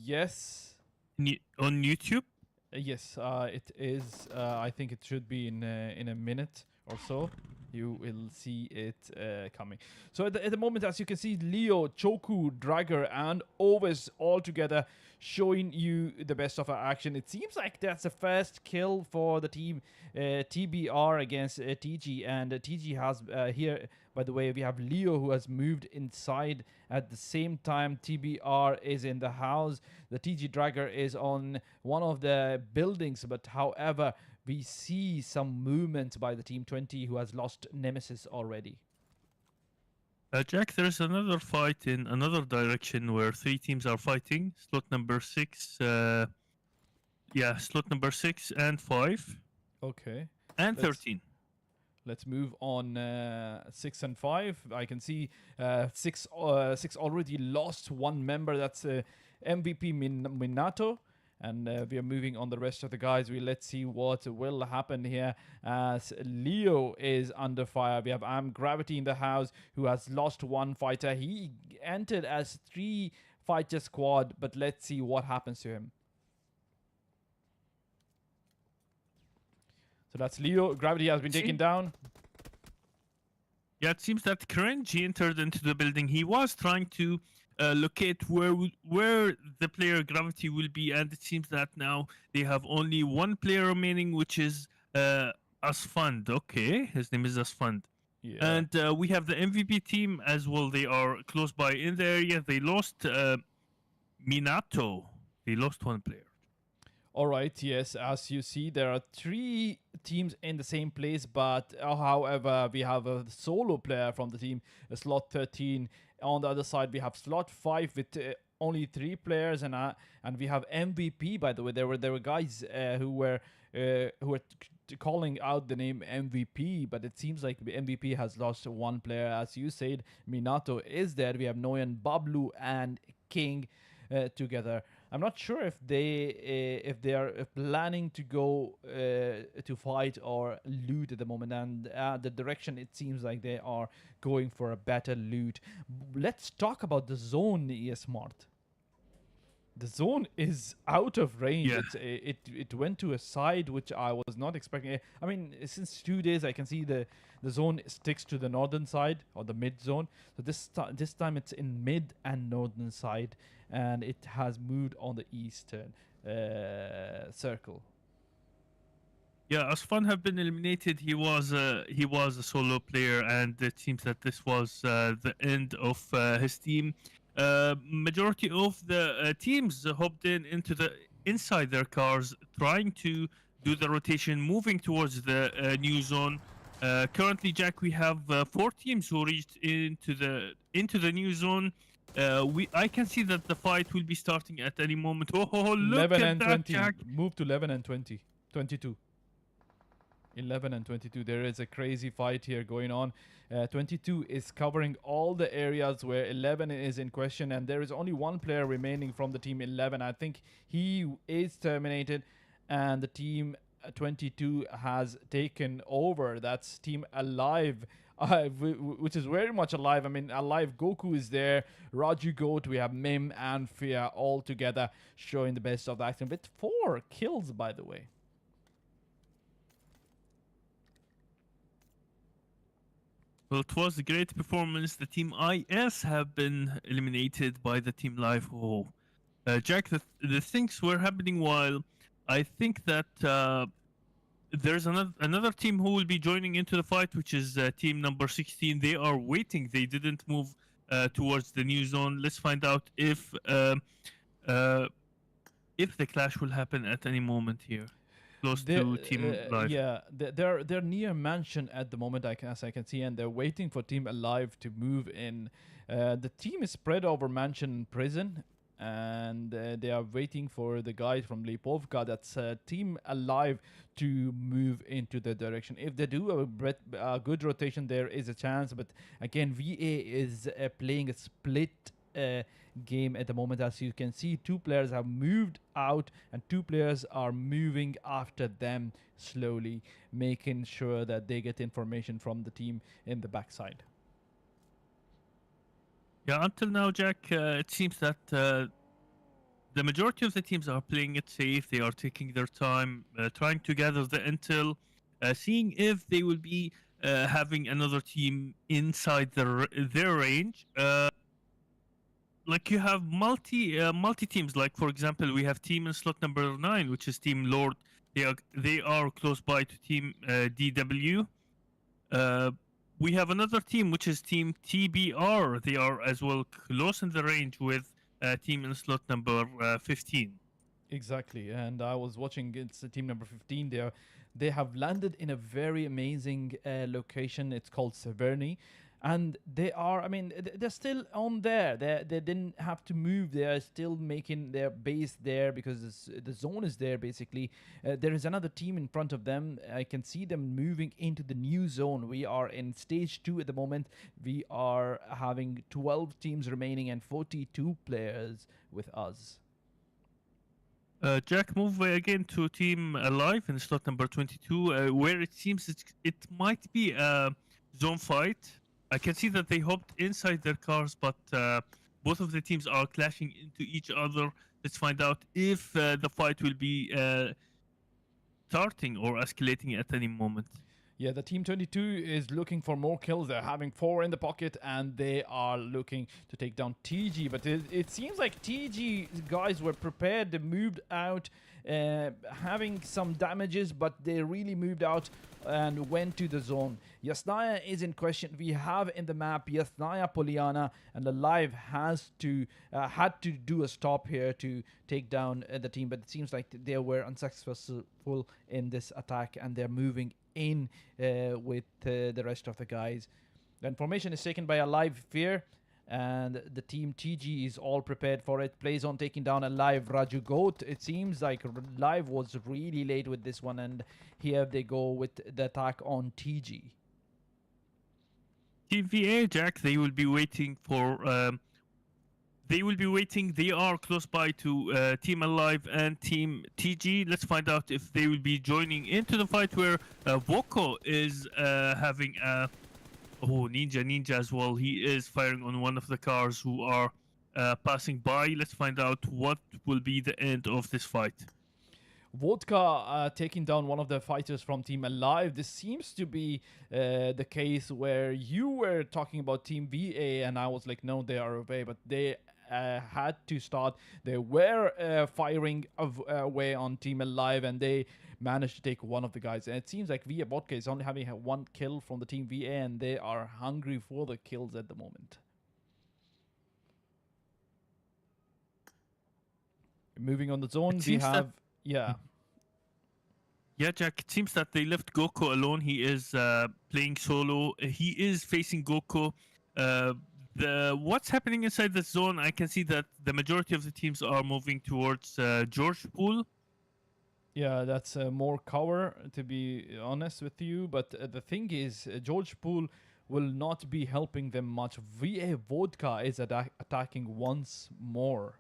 Yes. On YouTube? Yes, it is. I think it should be in a minute or so. You will see it coming. So at the moment, as you can see, Leo, Choku, Dragger, and Ovis all together showing you the best of our action. It seems like that's the first kill for the team TBR against TG, and TG has here. By the way, we have Leo who has moved inside at the same time. TBR is in the house. The TG Dragger is on one of the buildings, but however, we see some movement by the Team 20 who has lost Nemesis already. Jack, there's another fight in another direction where 3 teams are fighting. Slot number 6. Slot number 6 and 5. Okay. And 13. Let's move on 6 and 5. I can see 6 already lost one member. That's MVP Minato. And we are moving on the rest of the guys. Let's see what will happen here as Leo is under fire. We have Gravity in the house who has lost one fighter. He entered as 3 fighter squad, but let's see what happens to him. So that's Leo. Gravity has been taken down. Yeah, it seems that Cringe entered into the building. He was trying to locate where the player Gravity will be, and it seems that now they have only one player remaining, which is Asfund. Okay, his name is Asfund. Yeah. And we have the MVP team as well. They are close by in the area. They lost Minato. They lost one player. All right, yes, as you see, there are 3 teams in the same place, but however, we have a solo player from the team, slot 13. On the other side, we have slot 5 with only 3 players, and we have MVP. By the way, there were guys who were calling out the name MVP, but it seems like MVP has lost one player. As you said, Minato is there. We have Noyan, Bablu, and King together. I'm not sure if they are planning to go to fight or loot at the moment, and the direction it seems like they are going for a better loot. Let's talk about the zone, Smart. The zone is out of range. Yeah. It went to a side which I was not expecting. I mean, since 2 days I can see the zone sticks to the northern side or the mid zone. So this time it's in mid and northern side, and it has moved on the eastern circle. Yeah, Asfan have been eliminated. He was a solo player, and it seems that this was the end of his team. Majority of the teams hopped inside their cars, trying to do the rotation, moving towards the new zone. Currently, Jack, we have 4 teams who reached into the new zone. I can see that the fight will be starting at any moment. Oh, look 11 at and that, 20. Jack! Move to 11 and 20. 22. 11 and 22. There is a crazy fight here going on. 22 is covering all the areas where 11 is in question, and there is only one player remaining from the team 11. I think he is terminated, and the team 22 has taken over. That's Team Alive, which is very much alive. I mean, Alive Goku is there, Raju Goat, we have Mim and Fia all together showing the best of the action with 4 kills, by the way. Well, it was a great performance. The team IS have been eliminated by the team Live. Oh, Jack, the things were happening while I think that there's another team who will be joining into the fight, which is team number 16. They are waiting. They didn't move towards the new zone. Let's find out if the clash will happen at any moment here. Close to Team Live. Yeah, they're near mansion at the moment, as I can see, and they're waiting for Team Alive to move in. The team is spread over mansion and prison, and they are waiting for the guys from Lipovka, that's Team Alive, to move into the direction. If they do a good rotation, there is a chance, but again, VA is playing a split game at the moment. As you can see, 2 players have moved out and 2 players are moving after them slowly, making sure that they get information from the team in the backside. Yeah, until now, Jack, it seems that the majority of the teams are playing it safe. They are taking their time, trying to gather the intel, seeing if they will be having another team inside their range. Like you have multi teams. Like for example, we have team in slot number 9, which is Team Lord. They are close by to Team DW. We have another team, which is Team TBR. They are as well close in the range with team in slot number 15. Exactly, and I was watching. It's team number 15. They have landed in a very amazing location. It's called Severny, and they are. I mean, they're still on there. They didn't have to move. They are still making their base there because the zone is there. Basically, there is another team in front of them. I can see them moving into the new zone. We are in stage 2 at the moment. We are having 12 teams remaining and 42 players with us. Jack, move again to Team Alive in slot number 22, where it seems it might be a zone fight. I can see that they hopped inside their cars, but both of the teams are clashing into each other. Let's find out if the fight will be starting or escalating at any moment. Yeah, the Team 22 is looking for more kills. They're having 4 in the pocket, and they are looking to take down TG. But it seems like TG guys were prepared. They moved out, having some damages, but they really moved out and went to the zone. Yasnaya is in question. We have in the map Yasnaya, Poliana, and Alive has to had to do a stop here to take down the team. But it seems like they were unsuccessful in this attack, and they're moving in with the rest of the guys. The information is taken by Alive Fear, and the team TG is all prepared for it. Plays on taking down Alive Raju Goat. It seems like Live was really late with this one, and here they go with the attack on TG. Team VA, Jack, they will be waiting for they are close by to Team Alive and Team TG. Let's find out if they will be joining into the fight where Voko is having a Ninja as well. He is firing on one of the cars who are passing by. Let's find out what will be the end of this fight. Vodka taking down one of the fighters from Team Alive. This seems to be the case where you were talking about Team VA, and I was like, no, they are away, but they had to start. They were firing away on Team Alive, and they managed to take one of the guys. And it seems like VA Vodka is only having 1 kill from the Team VA, and they are hungry for the kills at the moment. Moving on the zone, we have... Yeah, Jack, it seems that they left Goko alone. He is playing solo. He is facing Goko. What's happening inside the zone, I can see that the majority of the teams are moving towards George Pool. Yeah, that's more cover, to be honest with you. But the thing is, George Pool will not be helping them much. VA Vodka is attacking once more.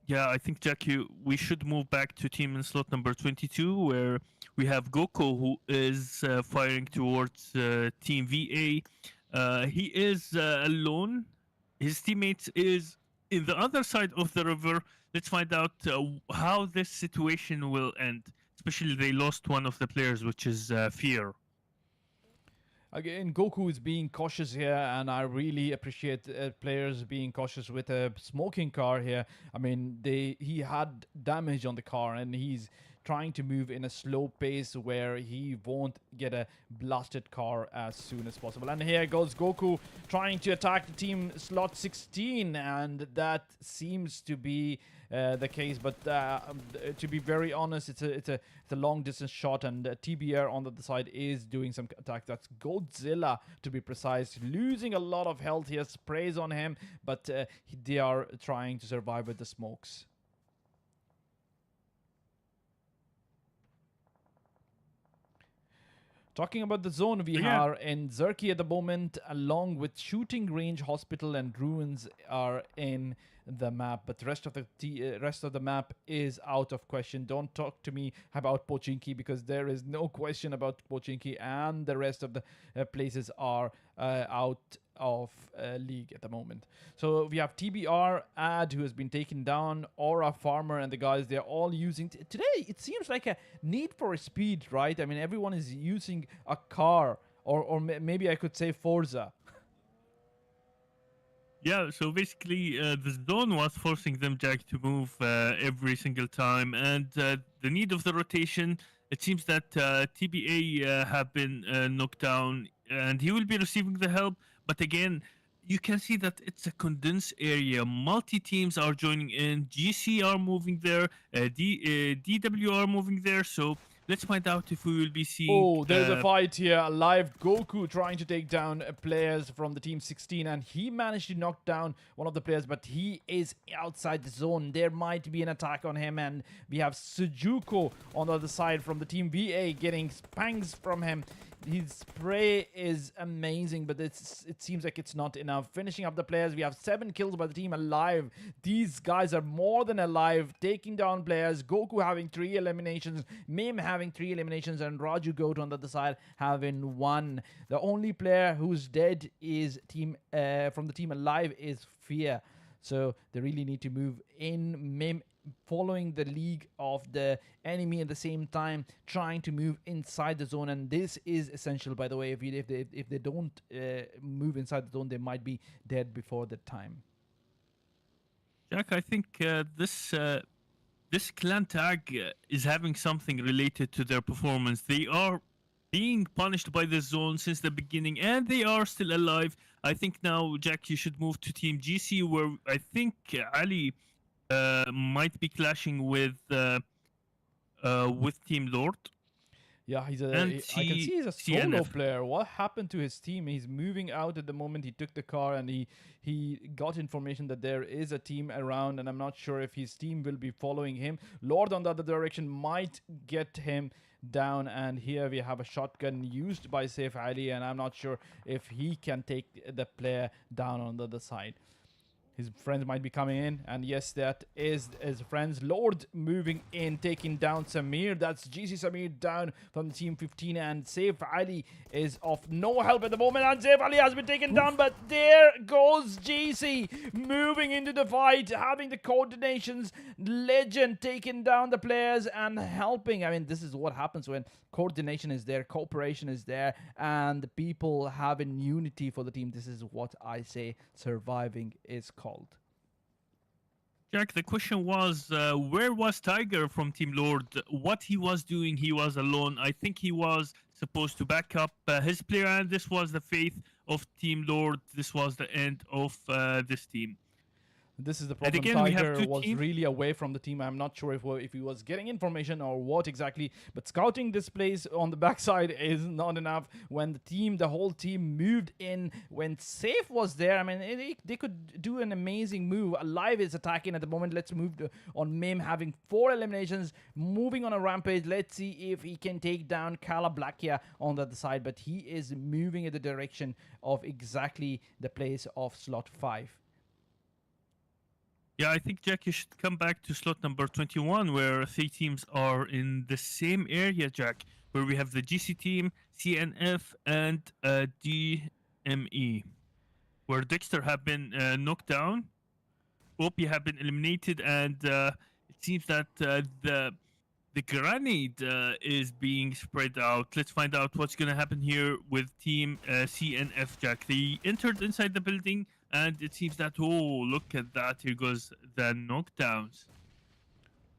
Yeah, I think, Jack, we should move back to team in slot number 22, where we have Goko, who is firing towards Team VA. He is alone. His teammates is in the other side of the river. Let's find out how this situation will end. Especially they lost one of the players, which is Fear. Again, Goku is being cautious here, and I really appreciate players being cautious with a smoking car here. I mean, he had damage on the car, and he's trying to move in a slow pace where he won't get a blasted car as soon as possible. And here goes Goku trying to attack the team slot 16, and that seems to be the case. But to be very honest, it's a long distance shot, and TBR on the other side is doing some attack. That's Godzilla, to be precise, losing a lot of health here. Sprays on him, but they are trying to survive with the smokes. Talking about the zone, we are in Zerki at the moment, along with Shooting Range, Hospital, and Ruins are in the map. But the rest of the map is out of question. Don't talk to me about Pochinki, because there is no question about Pochinki, and the rest of the places are out of league at the moment. So we have TBR, Ad, who has been taken down, Aura, Farmer, and the guys, they're all using... Today, it seems like a need for speed, right? I mean, everyone is using a car, or maybe I could say Forza. Yeah, so basically, the zone was forcing them, Jack, to move every single time, and the need of the rotation. It seems that TBA have been knocked down, and he will be receiving the help. But again, you can see that it's a condensed area. Multi teams are joining in. GC are moving there. DW are moving there. So let's find out if we will be seeing. Oh, there's a fight here. A live Goku trying to take down players from the team 16, and he managed to knock down one of the players, but he is outside the zone. There might be an attack on him, and we have Sujuko on the other side from the team VA getting spanks from him. His spray is amazing, but it seems like it's not enough. Finishing up the players, we have 7 kills by the team alive. These guys are more than alive, taking down players. Goku having 3 eliminations, Mim having 3 eliminations, and Raju Goat on the other side having 1. The only player who's dead is from the team alive is Fear. So they really need to move in. Mim following the league of the enemy at the same time, trying to move inside the zone, and this is essential, by the way. If they don't move inside the zone, they might be dead before the time. Jack, I think this clan tag is having something related to their performance. They are being punished by the zone since the beginning, and they are still alive. I think now, Jack, you should move to Team GC, where I think Ali might be clashing with Team Lord. Yeah, I can see he's a solo player. What happened to his team? He's moving out at the moment. He took the car, and he got information that there is a team around, and I'm not sure if his team will be following him. Lord on the other direction might get him down, and here we have a shotgun used by Saif Ali, and I'm not sure if he can take the player down on the other side. His friends might be coming in, and yes, that is his friends. Lord moving in, taking down Samir. That's GC Samir down from the team 15, and Saif Ali is of no help at the moment, and Saif Ali has been taken down, but there goes GC moving into the fight, having the coordinations. Legend taking down the players and helping. I mean, this is what happens when coordination is there, cooperation is there, and the people having unity for the team. This is what I say surviving is called. Jack, the question was, where was Tiger from Team Lord? What he was doing, he was alone. I think he was supposed to back up his player, and this was the fate of Team Lord. This was the end of this team. This is the problem. Again, Tiger was really away from the team. I'm not sure if he was getting information or what exactly, but scouting this place on the backside is not enough. When the whole team moved in, when Safe was there, I mean, they could do an amazing move. Alive is attacking at the moment. Let's move on Mim, having 4 eliminations, moving on a rampage. Let's see if he can take down Kala Blackia on the other side, but he is moving in the direction of exactly the place of slot 5. Yeah, I think, Jack, you should come back to slot number 21, where 3 teams are in the same area, Jack, where we have the GC team, CNF, and DME, where Dexter have been knocked down, OP have been eliminated, and it seems that the grenade is being spread out. Let's find out what's going to happen here with Team CNF, Jack. They entered inside the building, and it seems that, oh, look at that. Here goes the knockdowns.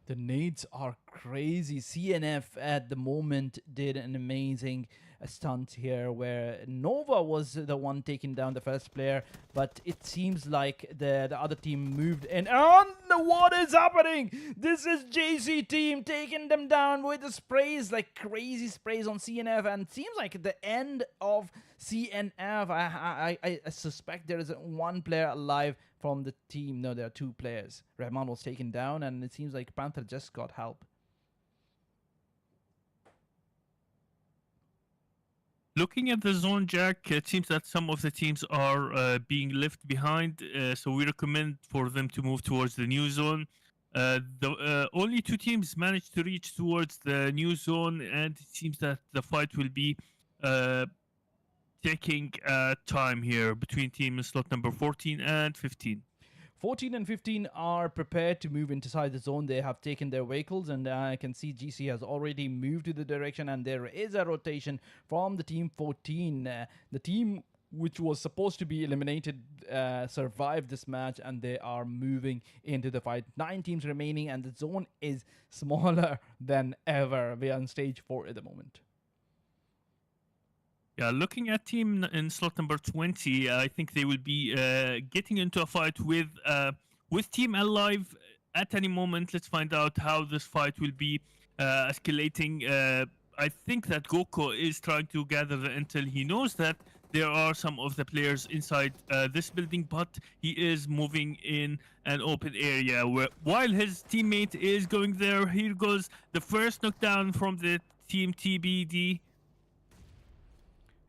The nades are crazy. CNF at the moment did an amazing stunt here, where Nova was the one taking down the first player, but it seems like the other team moved in. And what is happening? This is JC team taking them down with the sprays, like crazy sprays on CNF, and it seems like the end of CNF. I suspect there is 1 player alive from the team. No, there are 2 players. Rahman was taken down, and it seems like Panther just got help. Looking at the zone, Jack, it seems that some of the teams are being left behind, so we recommend for them to move towards the new zone. The only 2 teams managed to reach towards the new zone, and it seems that the fight will be taking time here between team slot number 14 and 15. 14 and 15 are prepared to move inside the zone. They have taken their vehicles, and I can see GC has already moved to the direction, and there is a rotation from the team 14. The team which was supposed to be eliminated survived this match, and they are moving into the fight. 9 teams remaining, and the zone is smaller than ever. We are on stage 4 at the moment. Yeah, looking at team in slot number 20, I think they will be getting into a fight with Team Alive at any moment. Let's find out how this fight will be escalating. I think that Goku is trying to gather the intel. He knows that there are some of the players inside this building, but he is moving in an open area while his teammate is going there. Here goes the first knockdown from the team TBD.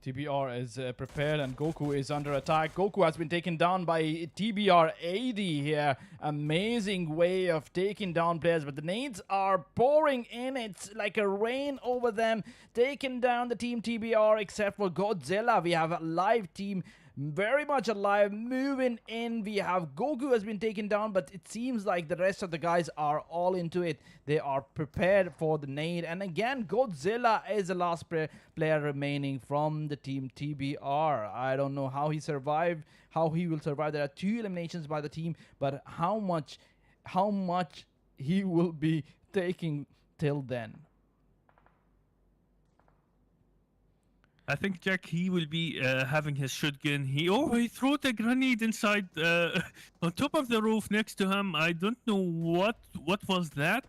TBR is prepared, and Goku is under attack. Goku has been taken down by TBR 80 here. Amazing way of taking down players, but the nades are pouring in. It's like a rain over them, taking down the team TBR, except for Godzilla. We have a live team very much alive, moving in. We have Goku has been taken down, but it seems like the rest of the guys are all into it. They are prepared for the nade, and again Godzilla is the last player remaining from the team TBR. I don't know how he survived, how he will survive. There are 2 eliminations by the team, but how much he will be taking till then. I think Jack, he will be having his shotgun. He threw the grenade inside on top of the roof next to him. I don't know what was that.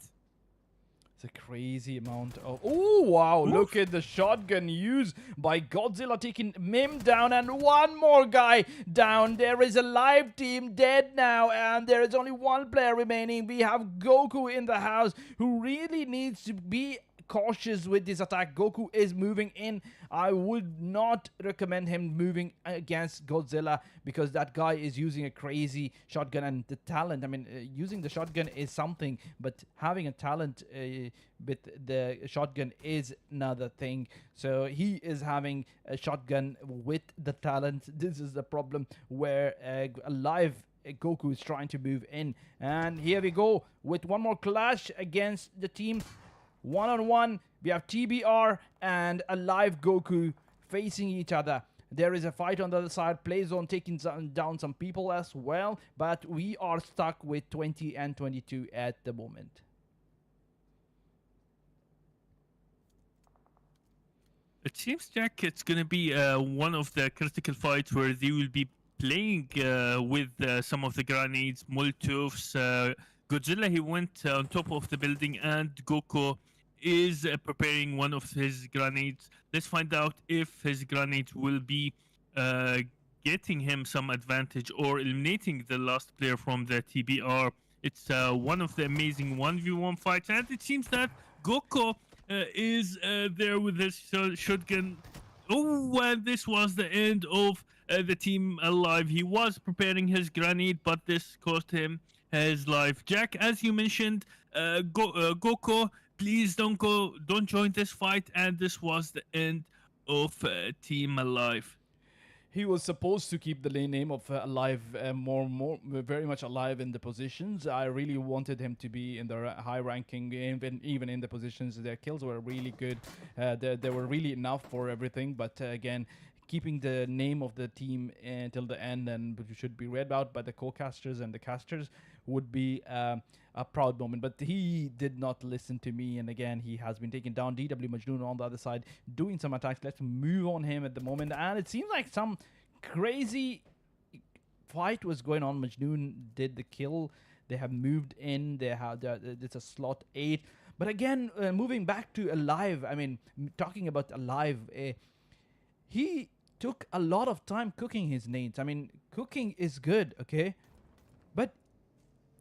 It's a crazy amount of... Oh, wow. Oof. Look at the shotgun used by Godzilla, taking Mim down, and one more guy down. There is a live team dead now, and there is only 1 player remaining. We have Goku in the house, who really needs to be cautious with this attack. Goku is moving in. I would not recommend him moving against Godzilla, because that guy is using a crazy shotgun, and the talent, I mean, using the shotgun is something, but having a talent with the shotgun is another thing. So he is having a shotgun with the talent. This is the problem where a live Goku is trying to move in. And here we go with one more clash against the team. 1-on-1, we have TBR and a live Goku facing each other. There is a fight on the other side. Playzone taking down some people as well, but we are stuck with 20 and 22 at the moment. It seems, Jack, it's going to be one of the critical fights where they will be playing with some of the grenades, Molotovs. Godzilla, he went on top of the building, and Goku is preparing one of his grenades. Let's find out if his grenades will be getting him some advantage or eliminating the last player from the TBR. It's one of the amazing 1v1 fights, and it seems that Goku is there with his shotgun. Oh, and this was the end of the team alive. He was preparing his grenade, but this cost him his life. Jack, as you mentioned, Goku, please don't join this fight, and this was the end of Team Alive. He was supposed to keep the name of Alive very much alive in the positions. I really wanted him to be in the high ranking, even in the positions. Their kills were really good. They were really enough for everything, but again, keeping the name of the team until the end and should be read out by the co-casters and the casters would be a proud moment. But he did not listen to me, and again, he has been taken down. DW Majnoon on the other side doing some attacks. Let's move on him at the moment, and it seems like some crazy fight was going on. Majnoon did the kill. They have moved in. It's a slot 8. But again, moving back to Alive, I mean, talking about Alive, he took a lot of time cooking his nades. I mean, cooking is good, okay? But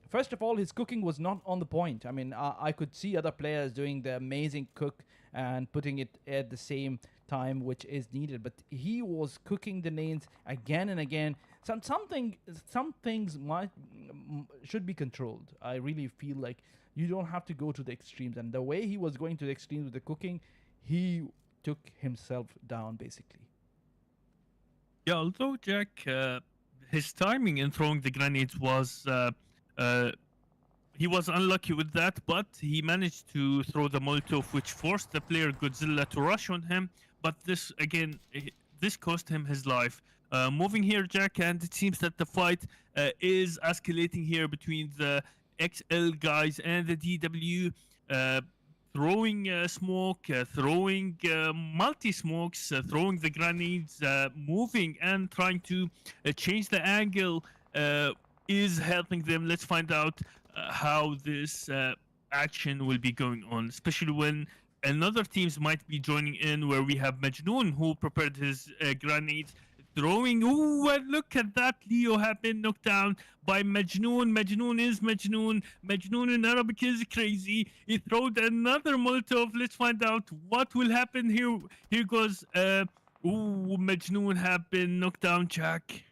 first of all, his cooking was not on the point. I mean, I could see other players doing the amazing cook and putting it at the same time which is needed. But he was cooking the nades again and again. Some things should be controlled. I really feel like you don't have to go to the extremes. And the way he was going to the extremes with the cooking, he took himself down, basically. Yeah, although Jack, his timing in throwing the grenades was he was unlucky with that, but he managed to throw the Molotov, which forced the player Godzilla to rush on him. But this again, this cost him his life. Moving here, Jack, and it seems that the fight is escalating here between the XL guys and the DW. Throwing smoke, throwing multi-smokes, throwing the grenades, moving and trying to change the angle is helping them. Let's find out how this action will be going on, especially when another teams might be joining in, where we have Majnoon, who prepared his grenades, throwing. Ooh, and look at that! Leo have been knocked down by Majnoon. Majnoon is Majnoon. Majnoon in Arabic is crazy. He threw another Molotov. Let's find out what will happen here. Here goes. Ooh, Majnoon have been knocked down, Jack.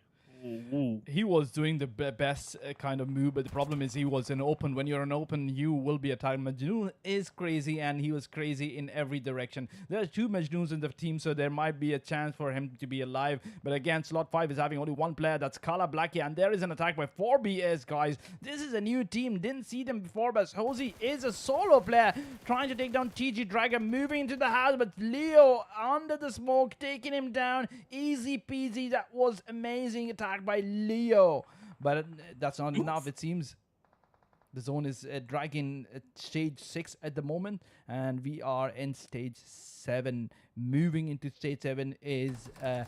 Ooh. He was doing the best kind of move, but the problem is he was in open. When you're in open, you will be attacked. Majnoon is crazy, and he was crazy in every direction. There are 2 Majnoons in the team, so there might be a chance for him to be alive. But again, slot 5 is having only 1 player. That's Kala Blackie, and there is an attack by 4BS, guys. This is a new team. Didn't see them before, but Hosey is a solo player trying to take down TG Dragon, moving into the house, but Leo under the smoke, taking him down. Easy peasy. That was amazing attack by Leo, but that's not enough. It seems the zone is dragging stage 6 at the moment, and we are in stage 7. Moving into stage 7 is a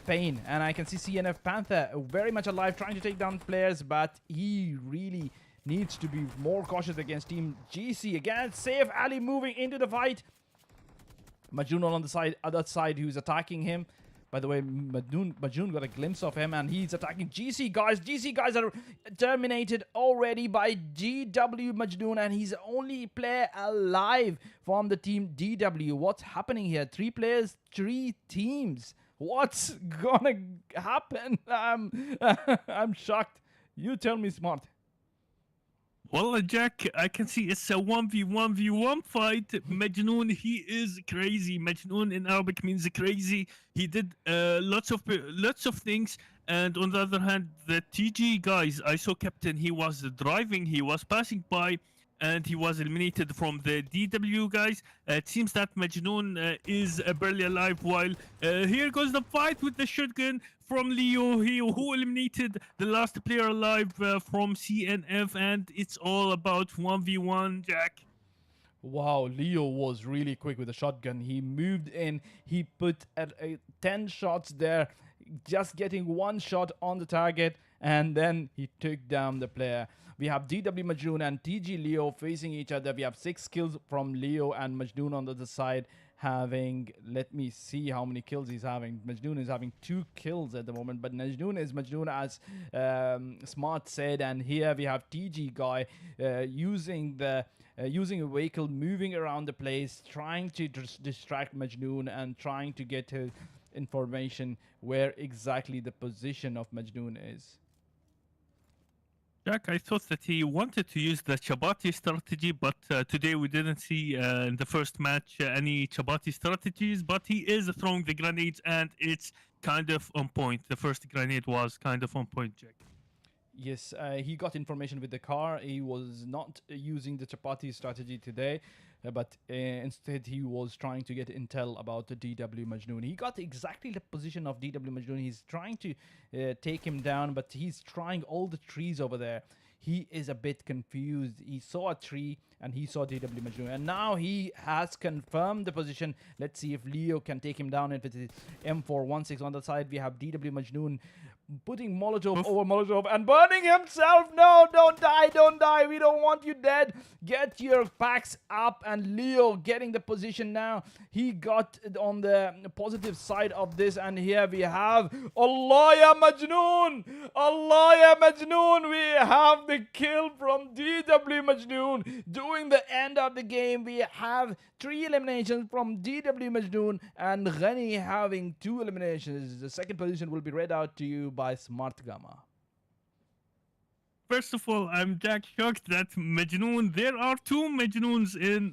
pain, and I can see CNF Panther very much alive, trying to take down players, but he really needs to be more cautious against Team GC. Again, Safe Ali moving into the fight. Majnoon on the other side, who's attacking him. By the way, Majnoon got a glimpse of him, and he's attacking GC guys. GC guys are terminated already by DW Majnoon, and he's the only player alive from the team DW. What's happening here? 3 players, 3 teams. What's gonna happen? I'm shocked. You tell me, Smart. Well, Jack, I can see it's a 1v1v1 fight. Majnoon, he is crazy. Majnoon in Arabic means crazy. He did lots of things. And on the other hand, the TG guys, I saw Captain, he was driving, he was passing by, and he was eliminated from the DW guys. It seems that Majnoon is barely alive, while here goes the fight with the shotgun from Leo, who eliminated the last player alive from CNF, and it's all about 1v1, Jack. Wow, Leo was really quick with the shotgun. He moved in, he put 10 shots there, just getting 1 shot on the target, and then he took down the player. We have DW Majnoon and TG Leo facing each other. We have 6 kills from Leo, and Majnoon on the other side having, let me see how many kills he's having. Majnoon is having 2 kills at the moment, but Majnoon is Majnoon, as Smart said. And here we have TG guy using a vehicle, moving around the place, trying to distract Majnoon and trying to get his information where exactly the position of Majnoon is. Jack, I thought that he wanted to use the Chabati strategy, but today we didn't see in the first match any Chabati strategies, but he is throwing the grenades, and it's kind of on point. The first grenade was kind of on point, Jack. Yes, he got information with the car. He was not using the Chapati strategy today, but instead he was trying to get intel about the DW Majnoon. He got exactly the position of DW Majnoon. He's trying to take him down, but he's trying all the trees over there. He is a bit confused. He saw a tree and he saw DW Majnoon, and now he has confirmed the position. Let's see if Leo can take him down. If it is M416 on the side, we have DW Majnoon putting Molotov over Molotov and burning himself. No, don't die, don't die. We don't want you dead. Get your packs up, and Leo getting the position now. He got on the positive side of this, and here we have Allah ya Majnoon. Allah ya Majnoon. We have the kill from DW Majnoon. Doing the end of the game, we have 3 eliminations from DW Majnoon, and Ghani having 2 eliminations. The second position will be read out to you by Smartgama. First of all, I'm Jack shocked that Majnoon, there are 2 Majnoons in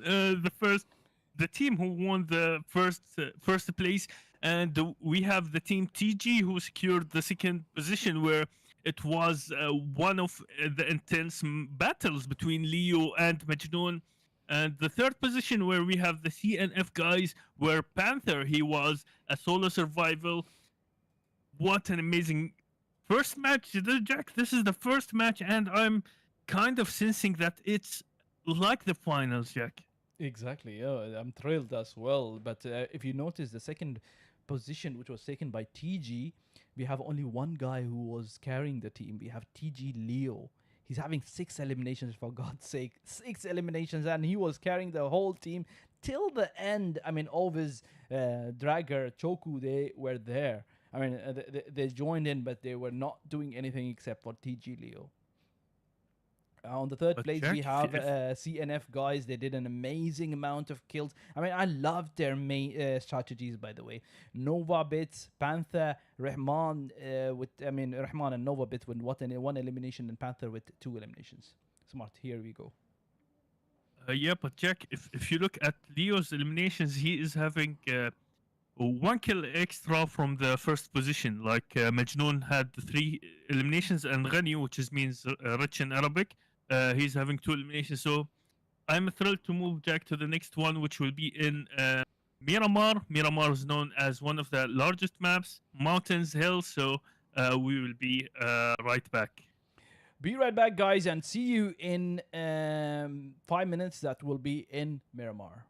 the team who won the first place. and we have the team TG who secured the second position, where it was one of the intense battles between Leo and Majnoon. And the third position, where we have the CNF guys, where Panther, he was a solo survival. What an amazing first match, Jack. This is the first match, and I'm kind of sensing that it's like the finals, Jack. Exactly. Yeah, I'm thrilled as well. But if you notice the second position, which was taken by TG, we have only one guy who was carrying the team. We have TG Leo. He's having 6 eliminations, for God's sake. 6 eliminations, and he was carrying the whole team till the end. I mean, all of his Dragger, Choku, they were there. I mean, they joined in, but they were not doing anything except for TG Leo. On the third But place, Jack, we have if CNF guys. They did an amazing amount of kills. I mean, I loved their main strategies, by the way. Nova Bits, Panther, Rahman Rahman and Nova Bit with one elimination, and Panther with 2 eliminations. Smart. Here we go. yeah, but Jack, if you look at Leo's eliminations, he is having 1 kill extra from the first position. Like Majnoon had 3 eliminations, and Ghani, which means rich in Arabic, he's having 2 eliminations. So I'm thrilled to move Jack to the next one, which will be in Miramar. Miramar is known as one of the largest maps, mountains, hills. So we will be right back. Be right back, guys, and see you in 5 minutes. That will be in Miramar.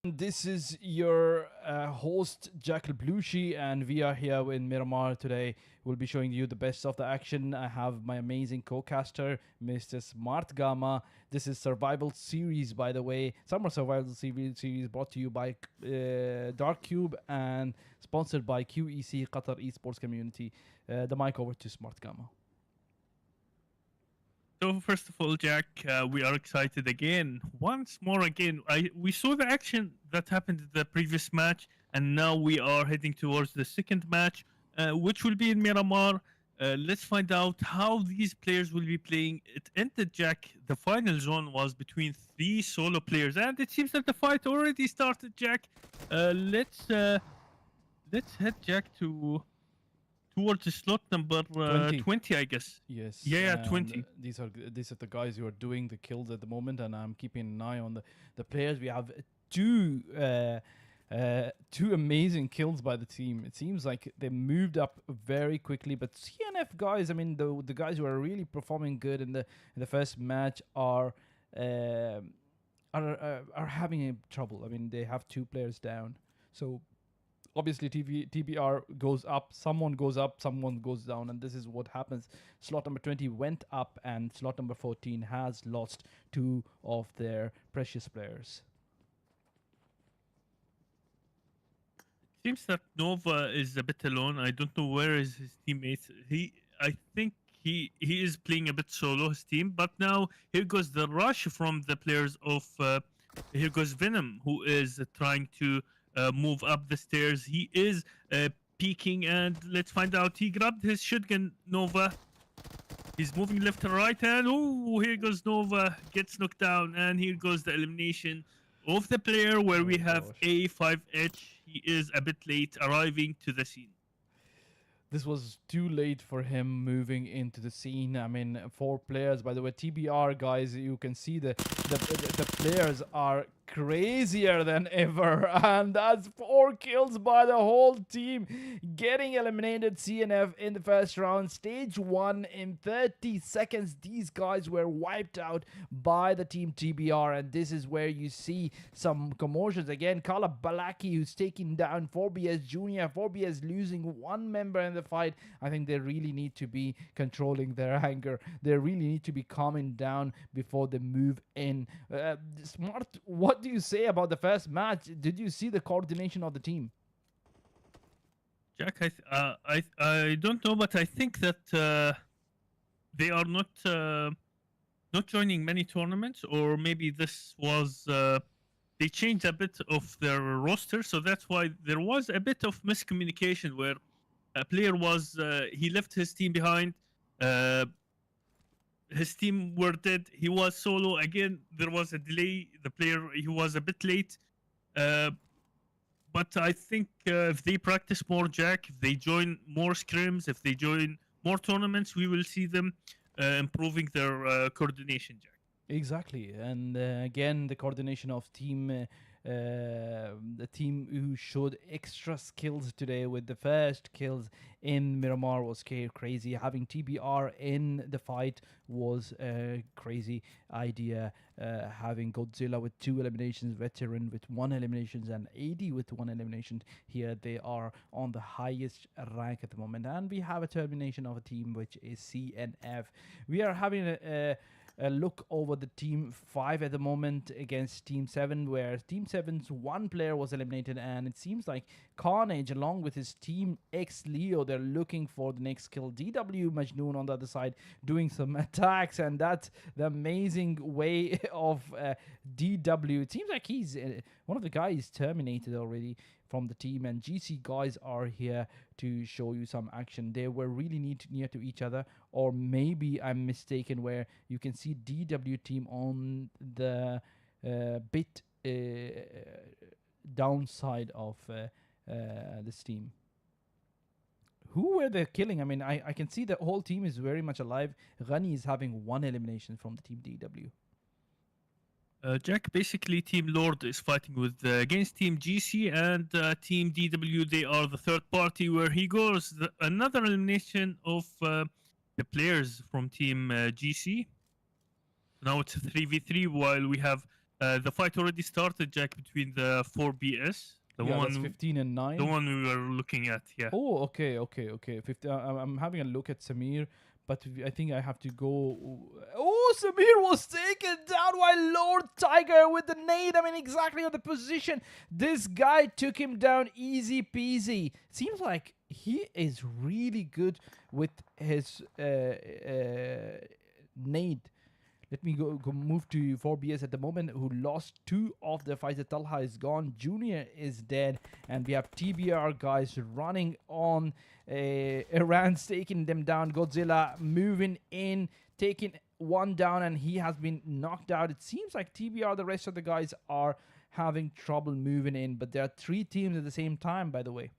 This is your host, Jack Alblushi, and we are here in Miramar today. We'll be showing you the best of the action. I have my amazing co-caster, Mr. Smartgama. This is Survival Series, by the way. Summer Survival Series brought to you by DarkCube and sponsored by QEC, Qatar Esports Community. The mic over to Smartgama. So first of all, Jack, we are excited again. Once more again, we saw the action that happened in the previous match, and now we are heading towards the second match, which will be in Miramar. Let's find out how these players will be playing. It ended, Jack. The final zone was between 3 solo players, and it seems that the fight already started, Jack. Let's head, Jack, towards the slot number 20, I guess. Yes. Yeah, 20. These are the guys who are doing the kills at the moment, and I'm keeping an eye on the players. We have two amazing kills by the team. It seems like they moved up very quickly, but CNF guys, I mean the guys who are really performing good in the first match are having trouble. I mean they have 2 players down, so obviously TBR goes up, someone goes down, and this is what happens. Slot number 20 went up, and slot number 14 has lost 2 of their precious players. Seems that Nova is a bit alone. I don't know where is his teammates. I think he is playing a bit solo, his team. But now here goes the rush from the players of. Here goes Venom, who is trying to move up the stairs. He is peeking, and let's find out. He grabbed his shotgun, Nova. He's moving left to right, and here goes Nova, gets knocked down, and here goes the elimination of the player where we have A5H. He is a bit late arriving to the scene. This was too late for him moving into the scene. I mean, 4 players, by the way. TBR, guys, you can see the players are crazier than ever. And that's 4 kills by the whole team. Getting eliminated CNF in the first round. Stage 1 in 30 seconds. These guys were wiped out by the team TBR. And this is where you see some commotions. Again, Kala Balaki, who's taking down 4BS Junior. 4BS losing 1 member in the fight. I think they really need to be controlling their anger. They really need to be calming down before they move in. Smart, what do you say about the first match? Did you see the coordination of the team? Jack, I don't know, but I think that they are not joining many tournaments, or maybe this was they changed a bit of their roster, so that's why there was a bit of miscommunication where a player was he left his team behind. His team were dead. He was solo. Again, there was a delay. The player, he was a bit late. But I think if they practice more, Jack, if they join more scrims, if they join more tournaments, we will see them improving their coordination, Jack. Exactly. And again, the coordination of team... the team who showed extra skills today with the first kills in Miramar was crazy. Having TBR in the fight was a crazy idea. Having Godzilla with 2 eliminations, Veteran with 1 elimination, and AD with 1 elimination. Here they are on the highest rank at the moment. And we have a termination of a team which is CNF. We are having a look over the team 5 at the moment against team 7, where team 7's 1 player was eliminated, and it seems like Carnage along with his team X Leo, they're looking for the next kill. DW Majnoon on the other side doing some attacks, and that's the amazing way of DW. It seems like he's one of the guys terminated already from the team, and GC guys are here to show you some action. They were really near to each other, or maybe I'm mistaken, where you can see DW team on the bit downside of this team. Who were they killing? I mean, I can see the whole team is very much alive. Ghani is having 1 elimination from the team DW. Jack, basically Team Lord is fighting with against Team GC, and Team DW, they are the third party, where he goes another elimination of the players from Team GC. Now it's a 3v3, while we have The fight already started, Jack, between the 4BS, That's 15 and 9. the one we were looking at. Yeah. Oh, okay. 50, I'm having a look at Samir, but I think I have to go. Oh, Samir was taken down by Lord Tiger with the nade. I mean, exactly on the position. This guy took him down easy peasy. Seems like he is really good with his nade. Let me go move to 4BS at the moment, who lost 2 of the fights. Talha is gone. Junior is dead. And we have TBR guys running on. Iran's taking them down. Godzilla moving in, taking one down, and he has been knocked out. It seems like TBR, the rest of the guys, are having trouble moving in. But there are 3 teams at the same time, by the way.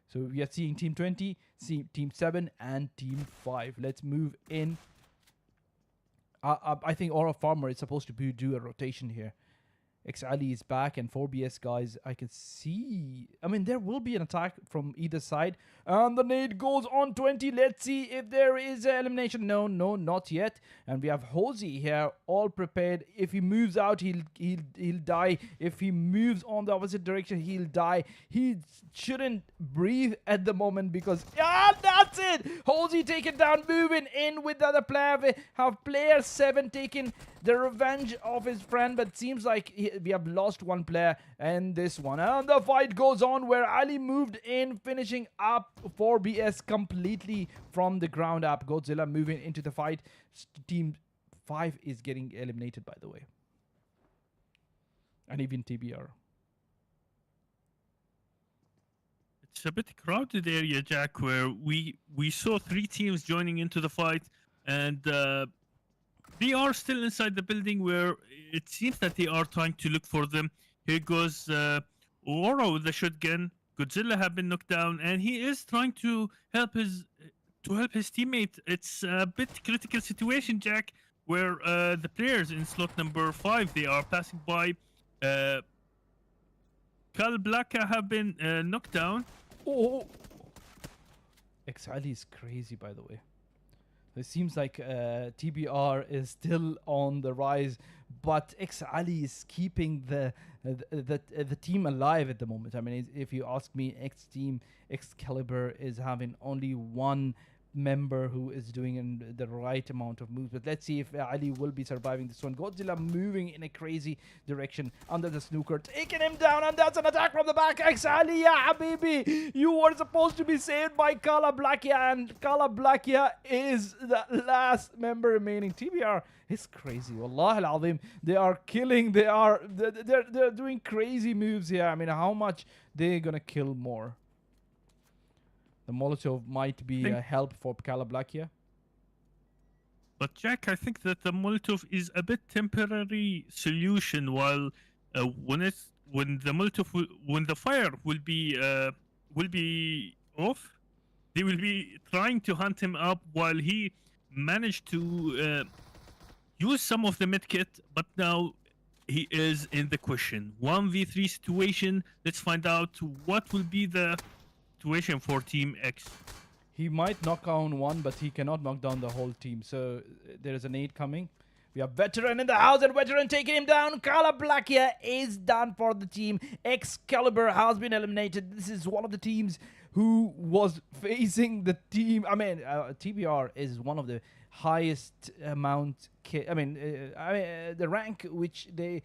So we are seeing Team 20, Team 7, and Team 5. Let's move in. I think Aura Farmer is supposed to do a rotation here. X-Ali is back, and 4BS guys, I can see. I mean, there will be an attack from either side. And the nade goes on 20. Let's see if there is an elimination. No, not yet. And we have Hosey here, all prepared. If he moves out, he'll die. If he moves on the opposite direction, he'll die. He shouldn't breathe at the moment because that's it. Hosey taken down, moving in with the other player. We have player 7 taking the revenge of his friend, but seems like we have lost one player in this one. And the fight goes on where Ali moved in, finishing up 4BS completely from the ground up. Godzilla moving into the fight. Team 5 is getting eliminated, by the way. And even TBR. It's a bit crowded area, Jack, where we saw 3 teams joining into the fight, and they are still inside the building where it seems that they are trying to look for them. Here goes Aura with the shotgun. Godzilla have been knocked down, and he is trying to help his teammate. It's a bit critical situation, Jack, where the players in slot number 5, they are passing by. Kal Blaka have been knocked down. Oh, X-Ali is crazy, by the way. It seems like TBR is still on the rise, but X-Ali is keeping the team alive at the moment. I mean, if you ask me, X-Team, Excalibur is having only one member who is doing the right amount of moves. But let's see if Ali will be surviving this one. Godzilla moving in a crazy direction under the snooker, taking him down, and that's an attack from the back. Ali, yeah, baby, you were supposed to be saved by Kala Blakia, and Kala Blakia is the last member remaining. TBR is crazy. Wallah al-Azim, they are killing. They're doing crazy moves here. I mean, how much they're gonna kill more? The Molotov might be a help for Kalablakia. But Jack, I think that the Molotov is a bit temporary solution. While when the fire will be off, they will be trying to hunt him up. While he managed to use some of the medkit, but now he is in the question. 1v3 situation. Let's find out what will be the situation for Team X. He might knock down one, but he cannot knock down the whole team. So there is an aid coming. We have Veteran in the house, and Veteran taking him down. Kala Blakia is done for the team. Excalibur has been eliminated. This is one of the teams who was facing the team. I mean, TBR is one of the highest amount. The rank which they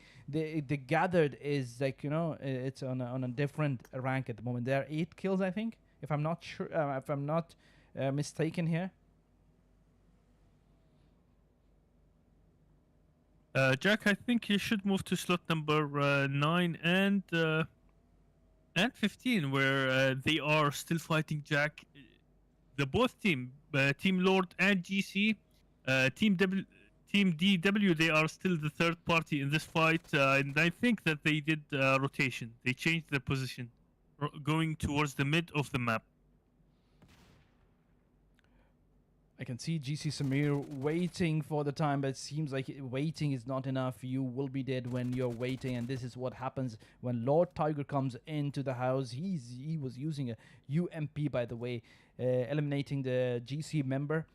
gathered is like, you know, it's on a different rank at the moment. There are 8 kills, I think, if I'm not sure, if I'm not mistaken here. Jack, I think you should move to slot number 9 and 15, where they are still fighting, Jack. The both Team Lord and GC, Team DW, they are still the third party in this fight, and I think that they did rotation. They changed their position, going towards the mid of the map. I can see GC Samir waiting for the time, but it seems like waiting is not enough. You will be dead when you're waiting, and this is what happens when Lord Tiger comes into the house. He was using a UMP, by the way, eliminating the GC member.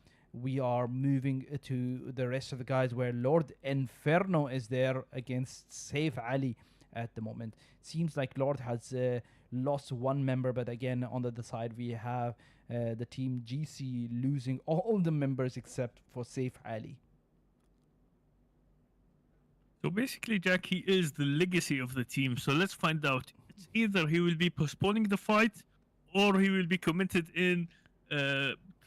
we are moving to the rest of the guys where Lord Inferno is there against Saif Ali at the moment. Seems like Lord has lost one member, but again, on the other side, we have the team GC losing all the members except for Saif Ali. So basically, Jack, he is the legacy of the team. So let's find out. It's either he will be postponing the fight, or he will be committed in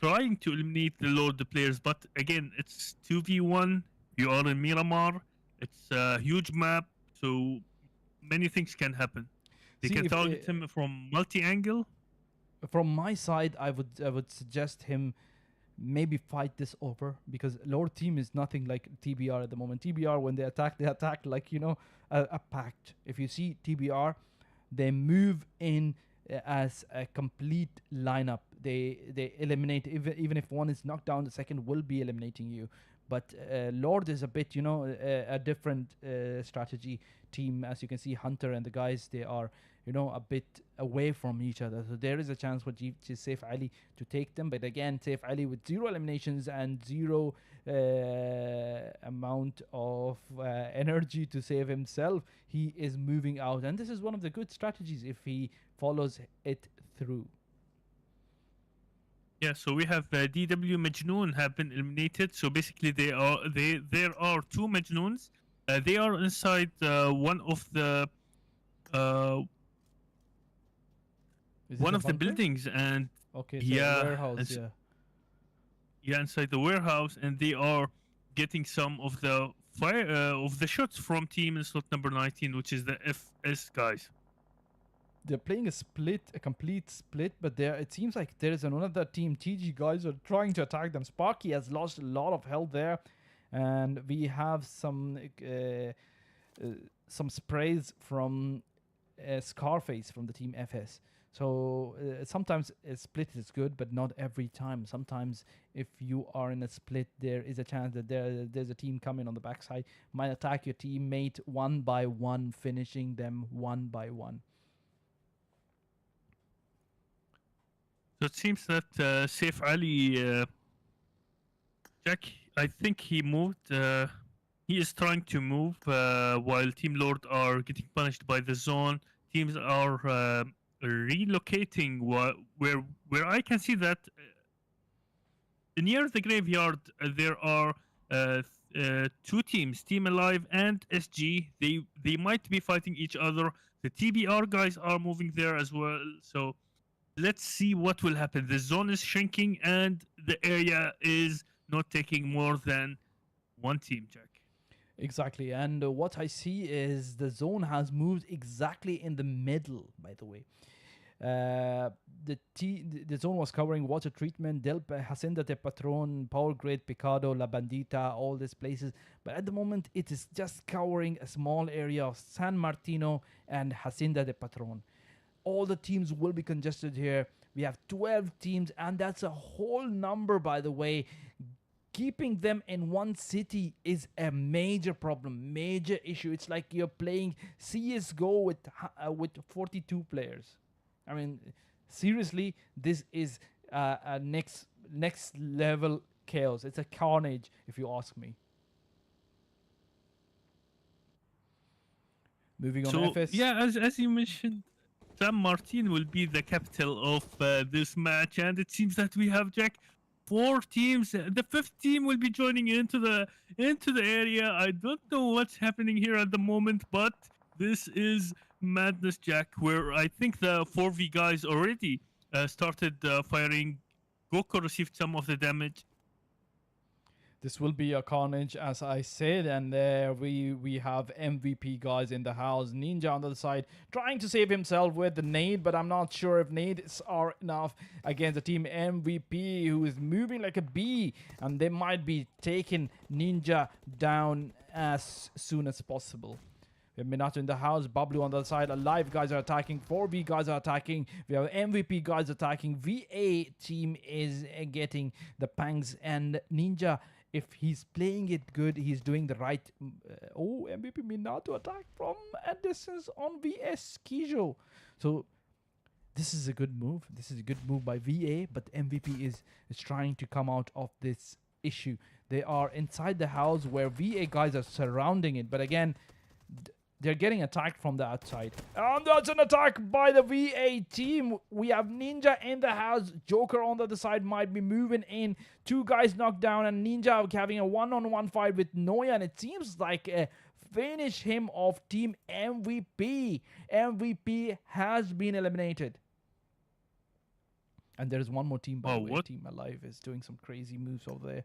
trying to eliminate the Lord players. But again, it's 2v1. You are in Miramar. It's a huge map, so many things can happen. They can target him from multi-angle. From my side, I would suggest him maybe fight this over, because Lord team is nothing like TBR at the moment. TBR, when they attack like, you know, a pact. If you see TBR, they move in as a complete lineup. They eliminate, even if one is knocked down, the second will be eliminating you. But Lord is a bit, you know, a different strategy team. As you can see, Hunter and the guys, they are, you know, a bit away from each other. So there is a chance for Saif Ali to take them. But again, Saif Ali with 0 eliminations and 0 amount of energy to save himself, he is moving out. And this is one of the good strategies if he follows it through. Yeah, so we have DW Majnoon have been eliminated. So basically, there are 2 Majnoons. They are inside one of the buildings, and okay, so warehouse, yeah, inside the warehouse, and they are getting some of the fire of the shots from team in slot number 19, which is the FS guys. They're playing a complete split, but it seems like there is another team. TG guys are trying to attack them. Sparky has lost a lot of health there, and we have some sprays from Scarface from the team FS. So sometimes a split is good, but not every time. Sometimes if you are in a split, there is a chance that there's a team coming on the backside, might attack your teammate one by one, finishing them one by one. So it seems that Saif Ali, Jack, I think he moved. He is trying to move while Team Lord are getting punished by the zone. Teams are relocating where I can see that near the graveyard there are 2 teams, Team Alive and SG. They might be fighting each other. The TBR guys are moving there as well. So let's see what will happen. The zone is shrinking and the area is not taking more than 1 team, Jack. Exactly. And what I see is the zone has moved exactly in the middle, by the way. The zone was covering water treatment, Hacienda de Patron, Power Grid, Picado, La Bandita, all these places. But at the moment, it is just covering a small area of San Martino and Hacienda de Patron. All the teams will be congested here. We have 12 teams, and that's a whole number, by the way. Keeping them in one city is a major problem, major issue. It's like you're playing CSGO with 42 players. I mean, seriously, this is a next level chaos. It's a carnage, if you ask me. Moving on, FS. Yeah, as you mentioned, San Martin will be the capital of this match, and it seems that we have, Jack, 4 teams. The 5th team will be joining into the area. I don't know what's happening here at the moment, but this is madness, Jack, where I think the 4v guys already started firing. Goko received some of the damage. This will be a carnage, as I said, and there we have MVP guys in the house. Ninja on the other side trying to save himself with the nade, but I'm not sure if nades are enough against the team MVP, who is moving like a bee, and they might be taking Ninja down as soon as possible. We have Minato in the house, Bablu on the other side, Alive guys are attacking, 4v guys are attacking, we have MVP guys attacking, VA team is getting the pangs, and Ninja, if he's playing it good, he's doing the right. MVP Minato attack from a distance on VS Kijo. So this is a good move. This is a good move by VA, but MVP is trying to come out of this issue. They are inside the house where VA guys are surrounding it, but again, they're getting attacked from the outside. And that's an attack by the VA team. We have Ninja in the house. Joker on the other side might be moving in. 2 guys knocked down, and Ninja having a one-on-one fight with Noya, and it seems like a finish him of Team MVP. MVP has been eliminated. And there is one more team, by the way. Team Alive is doing some crazy moves over there.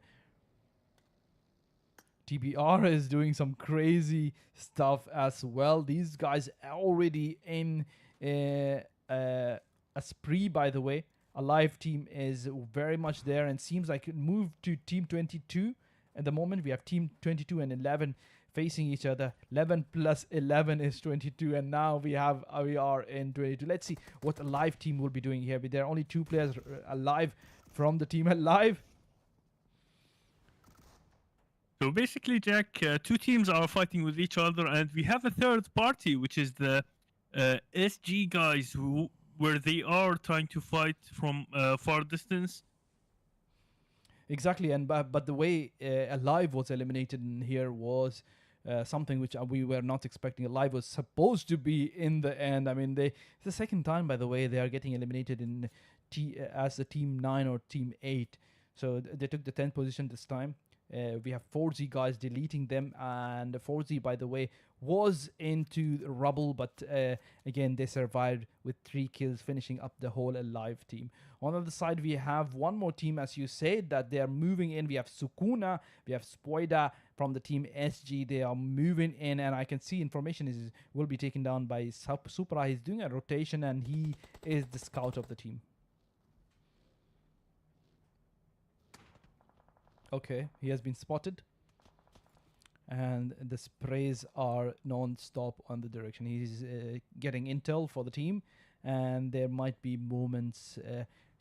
TBR is doing some crazy stuff as well. These guys are already in a spree, by the way. Alive team is very much there and seems like it moved to Team 22. At the moment, we have Team 22 and 11 facing each other. 11 plus 11 is 22, and now we are in 22. Let's see what Alive team will be doing here. There are only 2 players alive from the Team Alive. So basically, Jack, 2 teams are fighting with each other, and we have a third party, which is the SG guys, where they are trying to fight from far distance. Exactly, and but the way Alive was eliminated in here was something which we were not expecting. Alive was supposed to be in the end. I mean, it's the second time, by the way, they are getting eliminated in as a Team 9 or Team 8. So they took the 10th position this time. We have 4Z guys deleting them, and 4Z, by the way, was into rubble, but again, they survived with 3 kills, finishing up the whole Alive team. On the other side, we have one more team, as you said, that they are moving in. We have Sukuna, we have Spoida from the Team SG. They are moving in, and I can see information will be taken down by Supra. He's doing a rotation, and he is the scout of the team. Okay, he has been spotted. And the sprays are non-stop on the direction. He's getting intel for the team. And there might be moments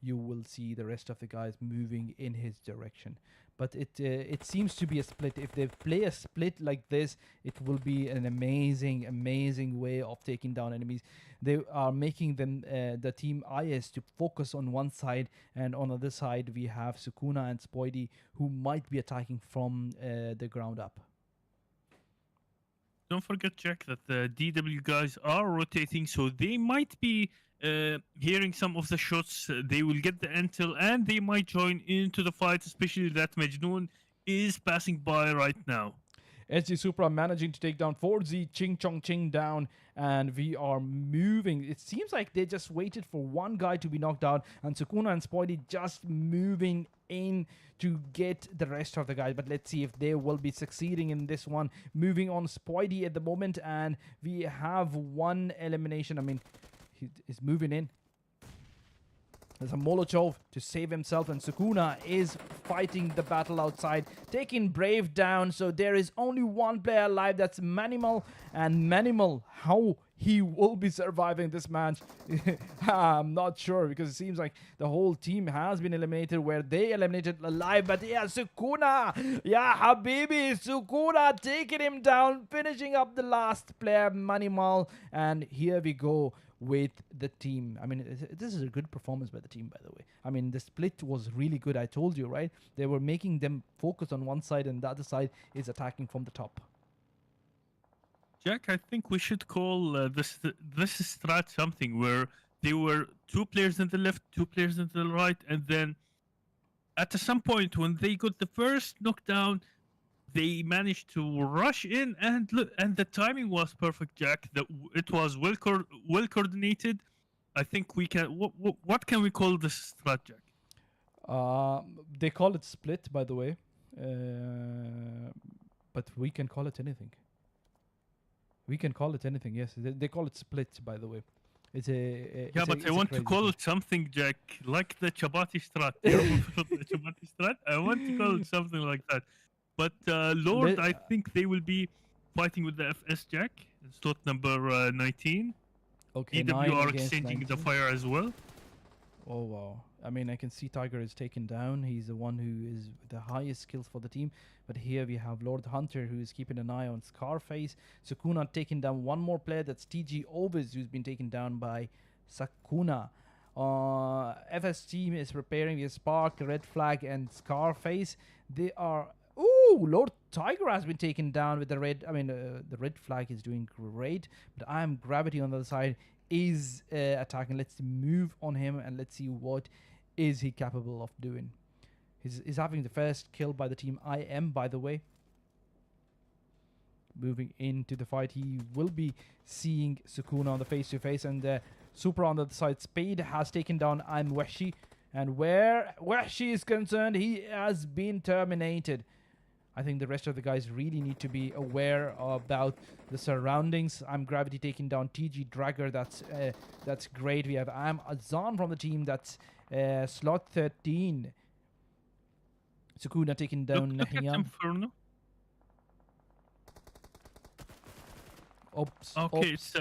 you will see the rest of the guys moving in his direction. But it seems to be a split. If they play a split like this, it will be an amazing, amazing way of taking down enemies. They are making them, the Team IS, to focus on one side, and on the other side we have Sukuna and Spoidy, who might be attacking from the ground up. Don't forget, Jack, that the DW guys are rotating, so they might be hearing some of the shots. They will get the intel, and they might join into the fight, especially that Majnoon is passing by right now. SG Supra managing to take down 4Z, Ching Chong Ching down, and we are moving. It seems like they just waited for one guy to be knocked out, and Sukuna and Spoidy just moving in to get the rest of the guys. But let's see if they will be succeeding in this one. Moving on, Spoidy at the moment, and we have one elimination. I mean, he's moving in. There's a Molotov to save himself, and Sukuna is fighting the battle outside, taking Brave down. So there is only one player alive, that's Manimal. And Manimal, how he will be surviving this match, I'm not sure, because it seems like the whole team has been eliminated, where they eliminated Alive. But yeah, Sukuna, yeah, Habibi, Sukuna taking him down, finishing up the last player, Manimal. And here we go with the team. I mean, this is a good performance by the team, by the way. I mean, the split was really good. I told you, right? They were making them focus on one side, and the other side is attacking from the top. Jack, I think we should call this strat something where there were 2 players in the left, 2 players in the right, and then at some point when they got the first knockdown, they managed to rush in, and the timing was perfect, Jack. It was well coordinated. I think we can. What can we call this strat, Jack? They call it split, by the way, but we can call it anything. We can call it anything. Yes, they call it split, by the way. It's I want to call it something, Jack, like the Chabati strat. The Chabati strat. I want to call it something like that. But Lord, I think they will be fighting with the FS, Jack. In slot number 19. Okay, EW are exchanging 19. The fire as well. Oh, wow. I mean, I can see Tiger is taken down. He's the one who is the highest skills for the team. But here we have Lord Hunter, who is keeping an eye on Scarface. Sukuna taking down one more player. That's TG Ovis, who's been taken down by Sakuna. FS team is preparing a Spark, Red Flag, and Scarface. They are. Ooh, Lord Tiger has been taken down with the red. I mean, the Red Flag is doing great, but I am Gravity on the other side is attacking. Let's move on him and let's see what is he capable of doing. He's having the first kill by the team. I am, by the way. Moving into the fight, he will be seeing Sukuna on the face-to-face, and Supra on the other side. Spade has taken down I'm Weshi, and where Weshi is concerned, he has been terminated. I think the rest of the guys really need to be aware about the surroundings. I'm Gravity taking down TG Dragger. That's great. We have I'm Azan from the team. That's slot 13. Sukuna taking down Look at Hyam. Inferno. Oops. Okay, oops.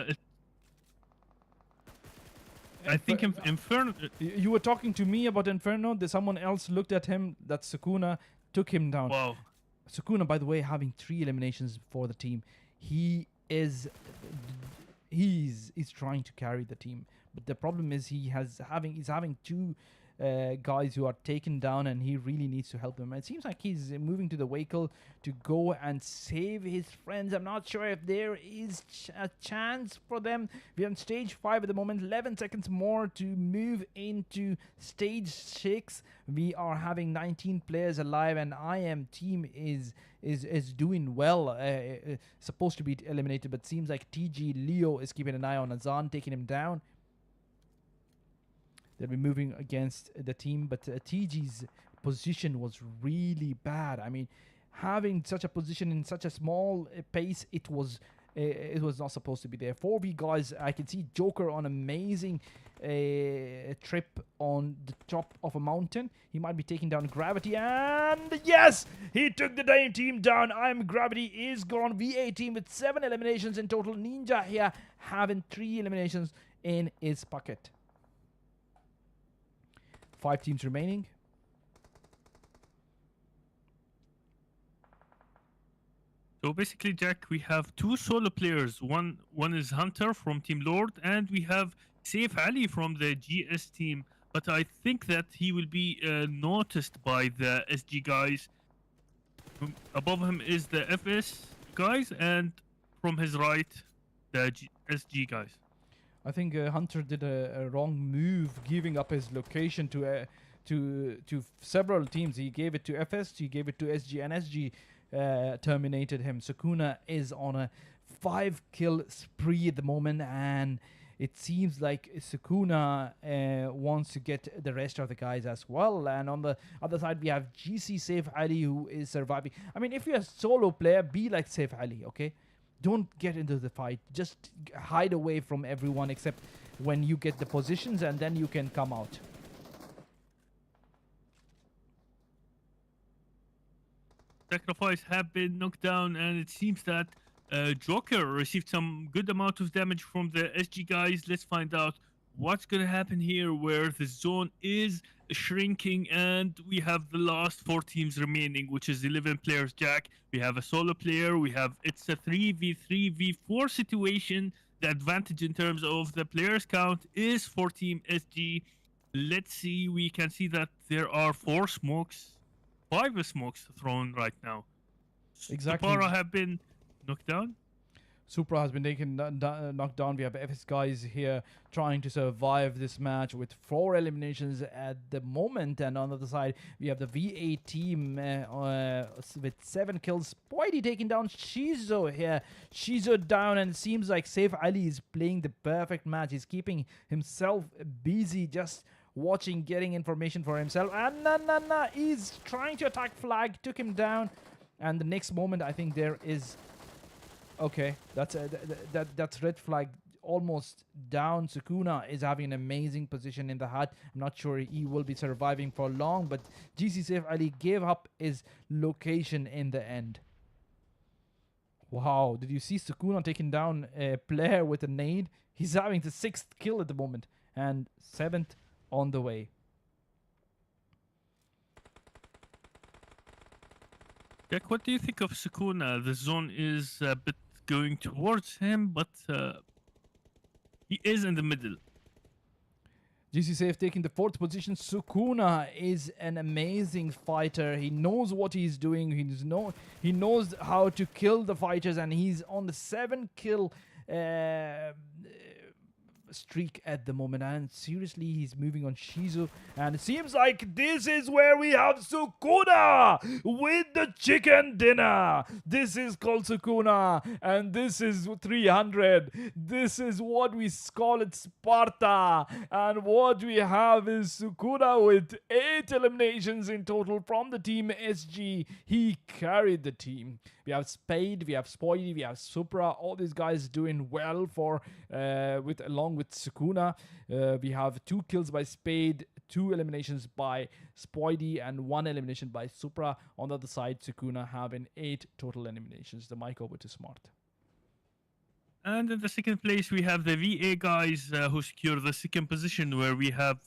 I think Inferno. You were talking to me about Inferno. There's someone else looked at him. That's Sukuna. Took him down. Wow. Sukuna, by the way, having 3 eliminations for the team. He's trying to carry the team, but the problem is he's having 2 guys who are taken down, and he really needs to help them. It seems like he's moving to the vehicle to go and save his friends. I'm not sure if there is a chance for them. We're on stage 5 at the moment. 11 seconds more to move into stage 6. We are having 19 players alive, and IM team is doing well. Supposed to be eliminated, but seems like TG Leo is keeping an eye on Azan, taking him down. They'll be moving against the team, but TG's position was really bad. I mean, having such a position in such a small pace, it was not supposed to be there. 4v guys, I can see Joker on amazing trip on the top of a mountain. He might be taking down Gravity, and yes, he took the team down. I'm Gravity is gone. VA team with 7 eliminations in total. Ninja here having 3 eliminations in his pocket. 5 teams remaining. So basically, Jack, we have 2 solo players. One is Hunter from Team Lord, and we have Saif Ali from the GS team. But I think that he will be noticed by the SG guys. Above him is the FS guys, and from his right, the SG guys. I think Hunter did a wrong move, giving up his location to several teams. He gave it to FS, he gave it to SG, and SG terminated him. Sukuna is on a 5-kill spree at the moment, and it seems like Sukuna wants to get the rest of the guys as well. And on the other side, we have GC Saif Ali, who is surviving. I mean, if you're a solo player, be like Saif Ali, okay? Don't get into the fight. Just hide away from everyone except when you get the positions, and then you can come out. Sacrifice have been knocked down, and it seems that Joker received some good amount of damage from the SG guys. Let's find out what's going to happen here, where the zone is shrinking, and we have the last 4 teams remaining, which is 11 players. Jack, we have a solo player. It's a 3v3v4 situation. The advantage in terms of the players count is for Team SG. Let's see. We can see that there are 5 smokes thrown right now. Exactly. Supara have been knocked down. Supra has been knocked down. We have FS guys here trying to survive this match with 4 eliminations at the moment. And on the other side, we have the VA team with 7 kills. Poity taking down Shizo here. Shizo down, and it seems like Saif Ali is playing the perfect match. He's keeping himself busy, just watching, getting information for himself. And he's trying to attack Flag, took him down. And the next moment, I think there is... Okay, that's Red Flag almost down. Sukuna is having an amazing position in the hut. I'm not sure he will be surviving for long, but GC Saif Ali gave up his location in the end. Wow, did you see Sukuna taking down a player with a nade? He's having the 6th kill at the moment, and 7th on the way. Jack, what do you think of Sukuna? The zone is a bit going towards him, but he is in the middle. GC Safe taking the 4th position. Sukuna is an amazing fighter. He knows what he's doing. He knows how to kill the fighters, and he's on the 7-kill streak at the moment. And seriously, he's moving on Shizu, and it seems like this is where we have Sukuna with the chicken dinner. This is called Sukuna, and this is 300. This is what we call it, Sparta, and what we have is Sukuna with 8 eliminations in total from the team SG. He carried the team. We have Spade, we have Spoidy, we have Supra. All these guys doing well for along with Sukuna. We have 2 kills by Spade, 2 eliminations by Spoidy, and 1 elimination by Supra. On the other side, Sukuna having 8 total eliminations. The mic over to Smart. And in the second place, we have the VA guys who secure the second position, where we have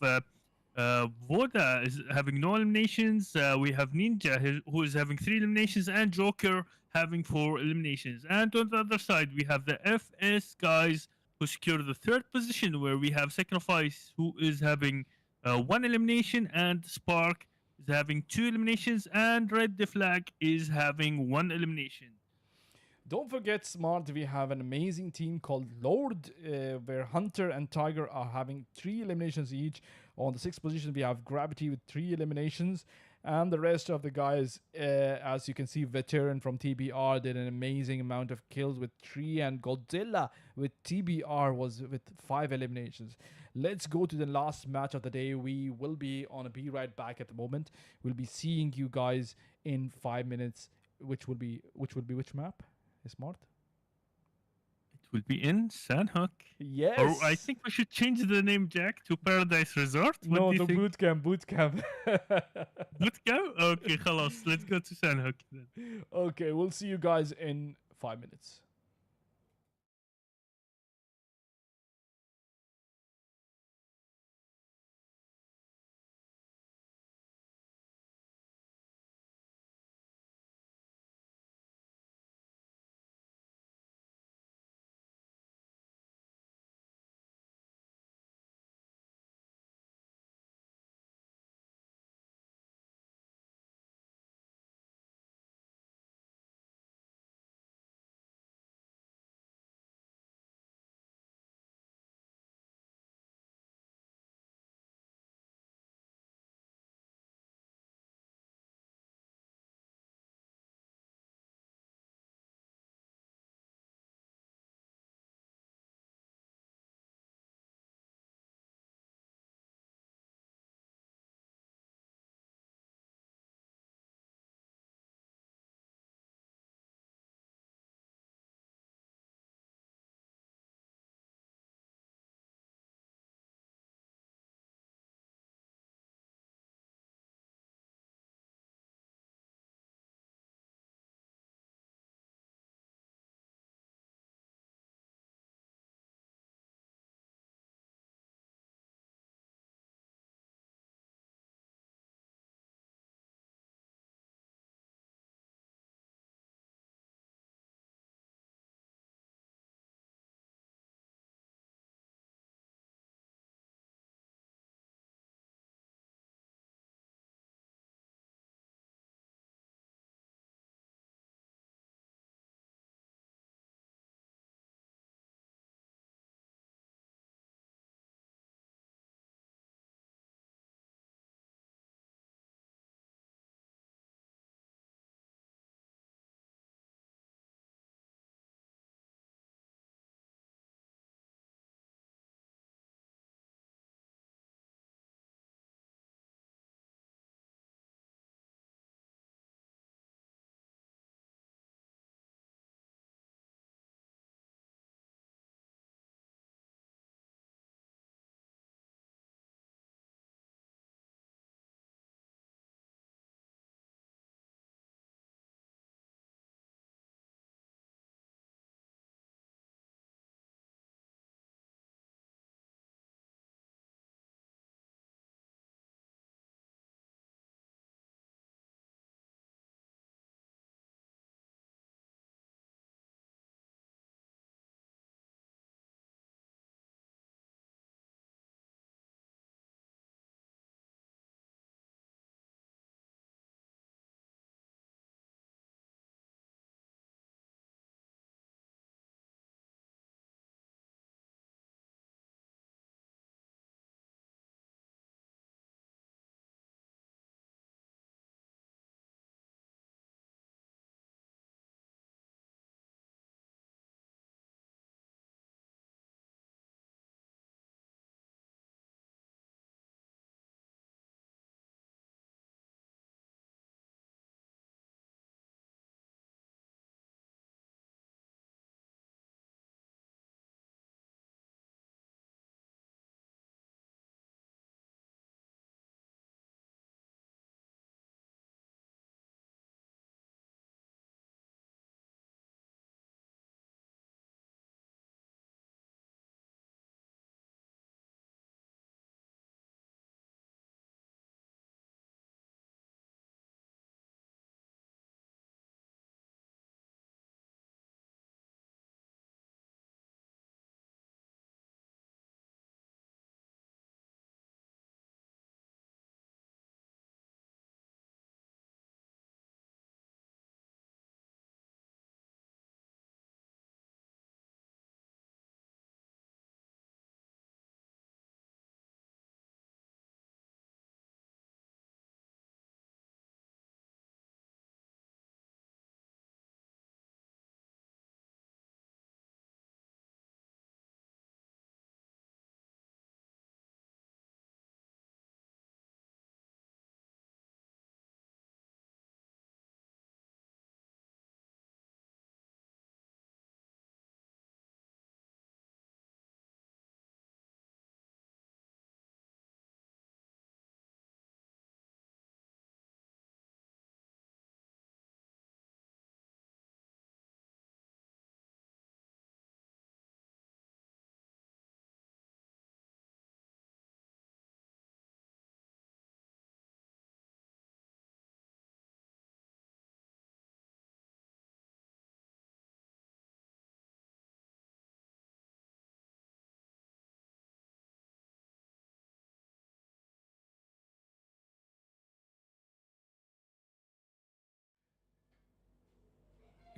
Voda is having no eliminations. We have Ninja who is having 3 eliminations, and Joker having 4 eliminations. And on the other side, we have the FS guys who secure the 3rd position, where we have Sacrifice who is having 1 elimination, and Spark is having 2 eliminations, and Red the Flag is having 1 elimination. Don't forget, Smart, we have an amazing team called Lord, where Hunter and Tiger are having 3 eliminations each. On the 6th position, we have Gravity with 3 eliminations. And the rest of the guys, as you can see, Veteran from TBR did an amazing amount of kills with 3. And Godzilla with TBR was with 5 eliminations. Let's go to the last match of the day. We will be on a Be Right Back at the moment. We'll be seeing you guys in 5 minutes, which will be which map? Smart? Will be in Sandhook. Yes. Or I think we should change the name, Jack, to Paradise Resort. What no, do you to think? boot camp. Boot camp? Okay, خلاص. Let's go to Sandhook then. Okay, we'll see you guys in 5 minutes.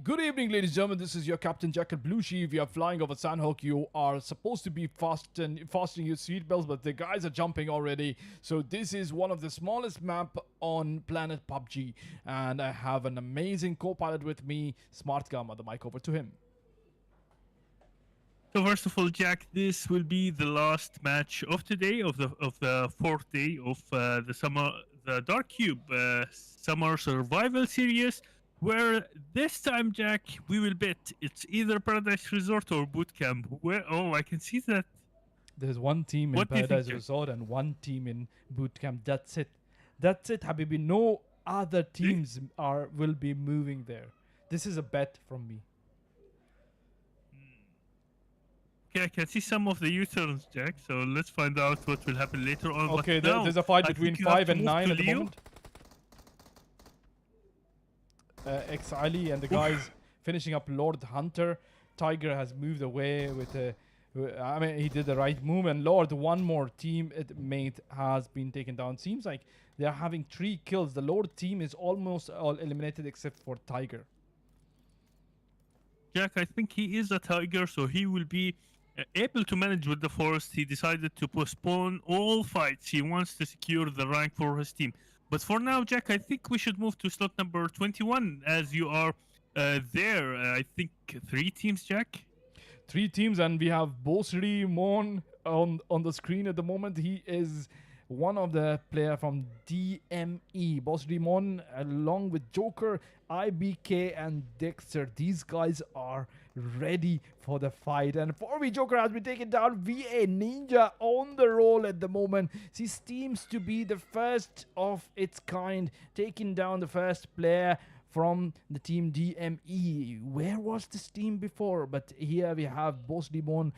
Good evening, ladies and gentlemen. This is your Captain Jack Alblushi. If you are flying over Sandhook, you are supposed to be fastening your seatbelts, but the guys are jumping already. So this is one of the smallest map on planet PUBG, and I have an amazing co-pilot with me, Smartgama. The mic over to him. So first of all, Jack, this will be the last match of today of the fourth day of the DarkCube summer survival series. Where this time, Jack, we will bet it's either Paradise Resort or Bootcamp. I can see that. There's one team in Paradise Resort and one team in Bootcamp. That's it. That's it, Habibi. No other teams will be moving there. This is a bet from me. Okay, I can see some of the U-turns, Jack. So let's find out what will happen later on. Okay, there's a fight between 5 and 9 at the moment. X Ali and the guys finishing up Lord Hunter. Tiger has moved away with he did the right move, and Lord, one more team mate has been taken down. Seems like they are having 3 kills. The Lord team is almost all eliminated except for Tiger. Jack, I think he is a Tiger, so he will be able to manage with the forest. He decided to postpone all fights. He wants to secure the rank for his team. But for now, Jack, I think we should move to slot number 21 as you are there. I think 3 teams, Jack? 3 teams, and we have Bosri Mon on the screen at the moment. He is one of the player from DME. Bosri Mon along with Joker, IBK and Dexter. These guys are ready for the fight, and 4v Joker has been taken down. VA Ninja on the roll at the moment. He seems to be the first of its kind, taking down the first player from the team DME. Where was this team before? But here we have Boss Demon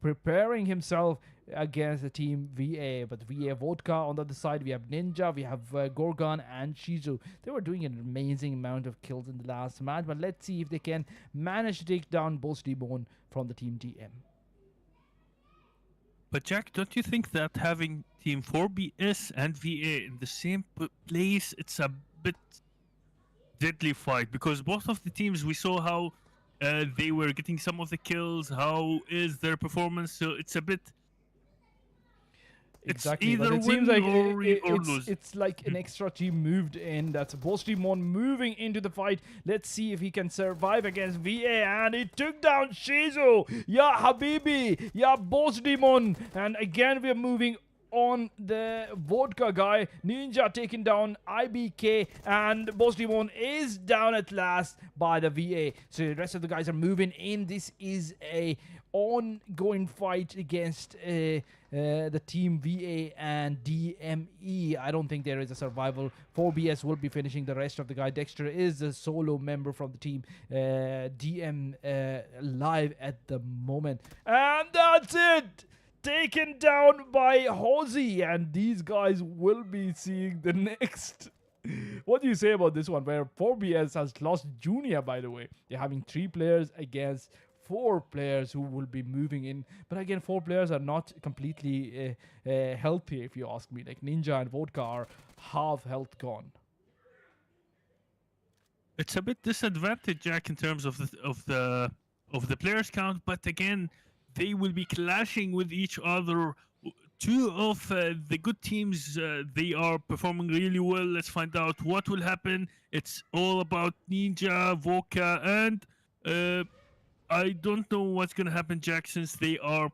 preparing himself against the team VA. But VA Vodka on the other side, we have Ninja, we have Gorgon and Shizu. They were doing an amazing amount of kills in the last match, but let's see if they can manage to take down Boss Demon from the team DM. But Jack, don't you think that having team 4BS and VA in the same place, it's a bit deadly fight? Because both of the teams, we saw how they were getting some of the kills. How is their performance? So it's a bit. Exactly, it's either but it seems like or lose. It's like an extra team moved in. That's Boss Demon moving into the fight. Let's see if he can survive against VA, and he took down Shizu. Yeah, Habibi. Yeah, Boss Demon. And again, we're moving on the Vodka guy. Ninja taking down IBK, and Boss Demon is down at last by the VA. So the rest of the guys are moving in. This is a ongoing fight against the team VA and DME. I don't think there is a survival. 4BS will be finishing the rest of the guy. Dexter is a solo member from the team DM live at the moment. And that's it! Taken down by Hosey, and these guys will be seeing the next. What do you say about this one, where 4BS has lost Junior, by the way? They're having 3 players against 4 players who will be moving in. But again, 4 players are not completely healthy, if you ask me. Like Ninja and Vodka are half health gone. It's a bit disadvantaged, Jack, in terms of the players count. But again, they will be clashing with each other. 2 of the good teams, they are performing really well. Let's find out what will happen. It's all about Ninja, Vodka, and I don't know what's going to happen, Jack, since they are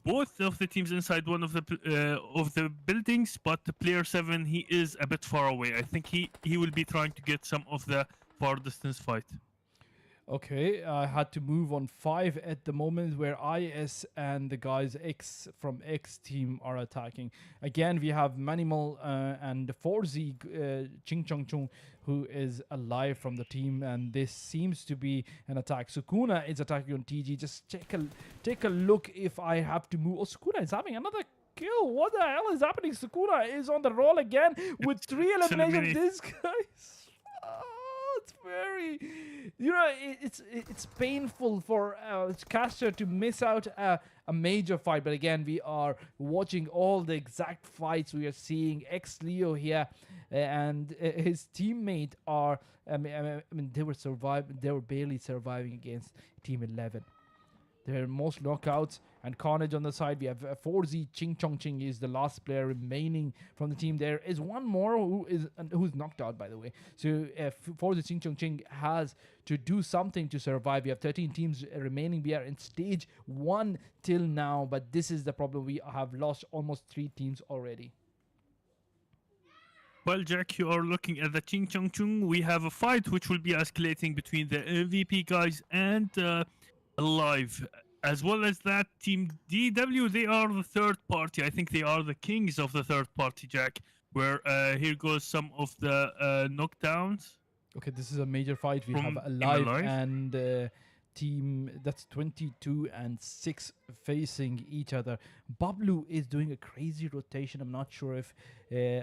both of the teams inside one of the buildings, but the player 7, he is a bit far away. I think he will be trying to get some of the far distance fight. Okay, I had to move on 5 at the moment, where IS and the guys X from X team are attacking. Again, we have Manimal and 4Z Ching Chong Chung, who is alive from the team, and this seems to be an attack. Sukuna is attacking on TG. Just take a look if I have to move. Oh, Sukuna is having another kill. What the hell is happening? Sukuna is on the roll again with 3 eliminations. This guy. That's very, it's painful for Caster to miss out a major fight. But again, we are watching all the exact fights. We are seeing Leo here, and his teammate are. I mean, they were barely surviving against Team 11. Their most knockouts and carnage on the side. We have 4Z Ching Chong Ching is the last player remaining from the team. There is one more who's knocked out, by the way. So 4Z Ching Chong Ching has to do something to survive. We have 13 teams remaining. We are in stage 1 till now, but this is the problem. We have lost almost 3 teams already. Well, Jack, you are looking at the Ching Chong Chung. We have a fight which will be escalating between the MVP guys and Alive. As well as that, Team DW, they are the third party. I think they are the kings of the third party, Jack. Where here goes some of the knockdowns. Okay, this is a major fight. We have Alive and team that's 22 and 6 facing each other. Bablu is doing a crazy rotation. I'm not sure if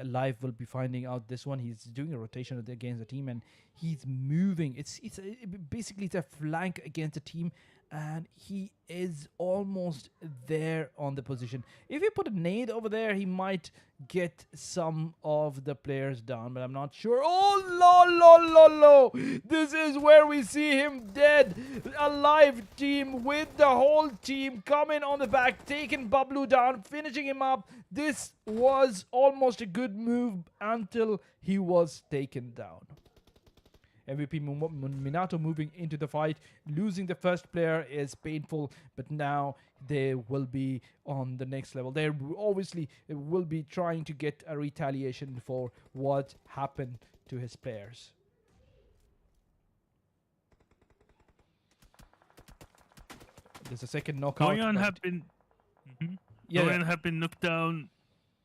Alive will be finding out this one. He's doing a rotation against the team and he's moving. Basically it's a flank against the team. And he is almost there on the position. If you put a nade over there, he might get some of the players down, but I'm not sure. Oh, lo. This is where we see him dead. Alive team with the whole team coming on the back, taking Bablu down, finishing him up. This was almost a good move until he was taken down. MVP Minato moving into the fight. Losing the first player is painful, but now they will be on the next level. They obviously will be trying to get a retaliation for what happened to his players. There's a second knockout. Doyan have been knocked down,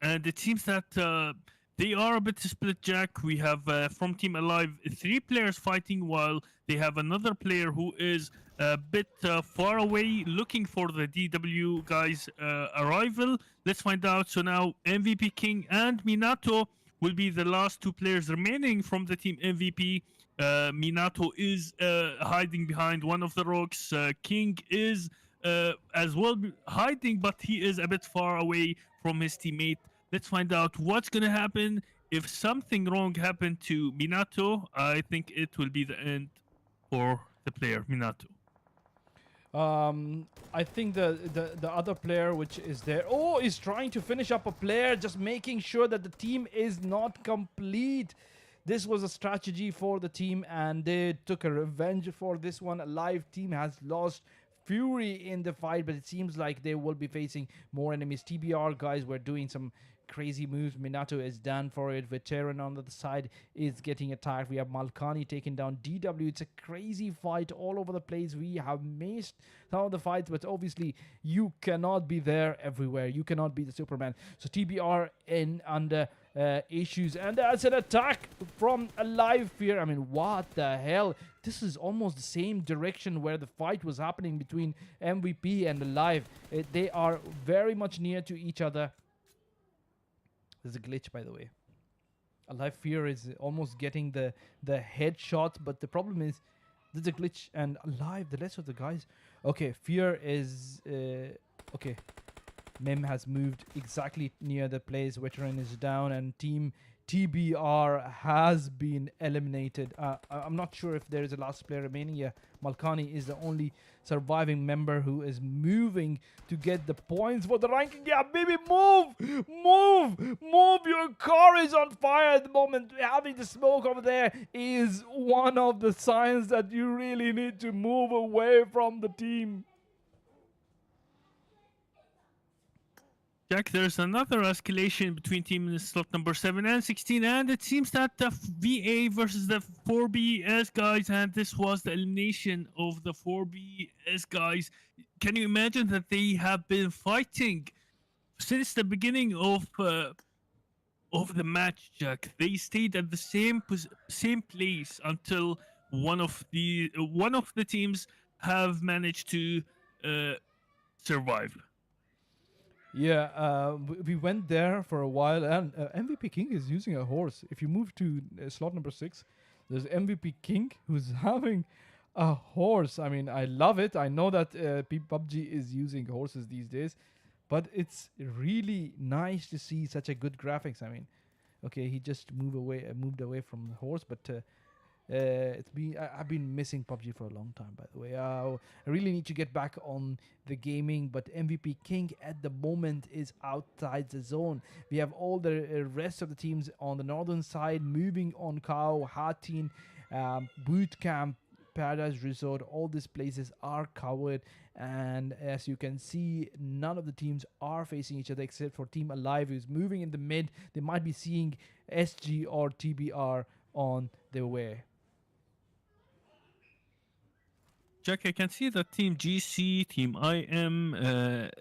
and it seems that they are a bit split, Jack. We have from Team Alive 3 players fighting while they have another player who is a bit far away looking for the DW guys' arrival. Let's find out. So now MVP King and Minato will be the last 2 players remaining from the Team MVP. Minato is hiding behind one of the rocks. King is as well hiding, but he is a bit far away from his teammate. Let's find out what's going to happen. If something wrong happened to Minato, I think it will be the end for the player, Minato. I think the other player which is there, is trying to finish up a player, just making sure that the team is not complete. This was a strategy for the team, and they took a revenge for this one. A live team has lost Fury in the fight, but it seems like they will be facing more enemies. TBR guys were doing some crazy moves. Minato is done for it. Veteran on the other side is getting attacked. We have Malkani taking down DW. It's a crazy fight all over the place. We have missed some of the fights, but obviously you cannot be there everywhere. You cannot be the Superman. So TBR in under issues, and there's an attack from Alive Fear. I mean, what the hell? This is almost the same direction where the fight was happening between MVP and Alive. They are very much near to each other. There's a glitch, by the way. Alive Fear is almost getting the headshot, but the problem is there's a glitch, and Alive, the rest of the guys. Okay, Fear is okay. Mem has moved exactly near the place. Veteran is down, and Team TBR has been eliminated. I'm not sure if there is a last player remaining. Yeah, Malkani is the only surviving member who is moving to get the points for the ranking. Yeah, baby, move! Your car is on fire at the moment. Having the smoke over there is one of the signs that you really need to move away from the team. Jack, there's another escalation between team slot number 7 and 16, and it seems that the VA versus the 4BS guys, and this was the elimination of the 4BS guys. Can you imagine that they have been fighting since the beginning of the match, Jack? They stayed at the same place until one of the teams have managed to survive. Yeah, we went there for a while, and MVP King is using a horse. If you move to slot number 6, There's MVP King who's having a horse. I mean, I love it. I know that PUBG is using horses these days, but it's really nice to see such a good graphics. I mean, okay, he just moved away from the horse, but I've been missing PUBG for a long time, by the way. I really need to get back on the gaming, but MVP King at the moment is outside the zone. We have all the rest of the teams on the northern side moving on Cow, Hatin, Boot Camp, Paradise Resort. All these places are covered, and as you can see, none of the teams are facing each other except for Team Alive, who's moving in the mid. They might be seeing SG or TBR on their way. Jack, I can see that Team GC, Team IM,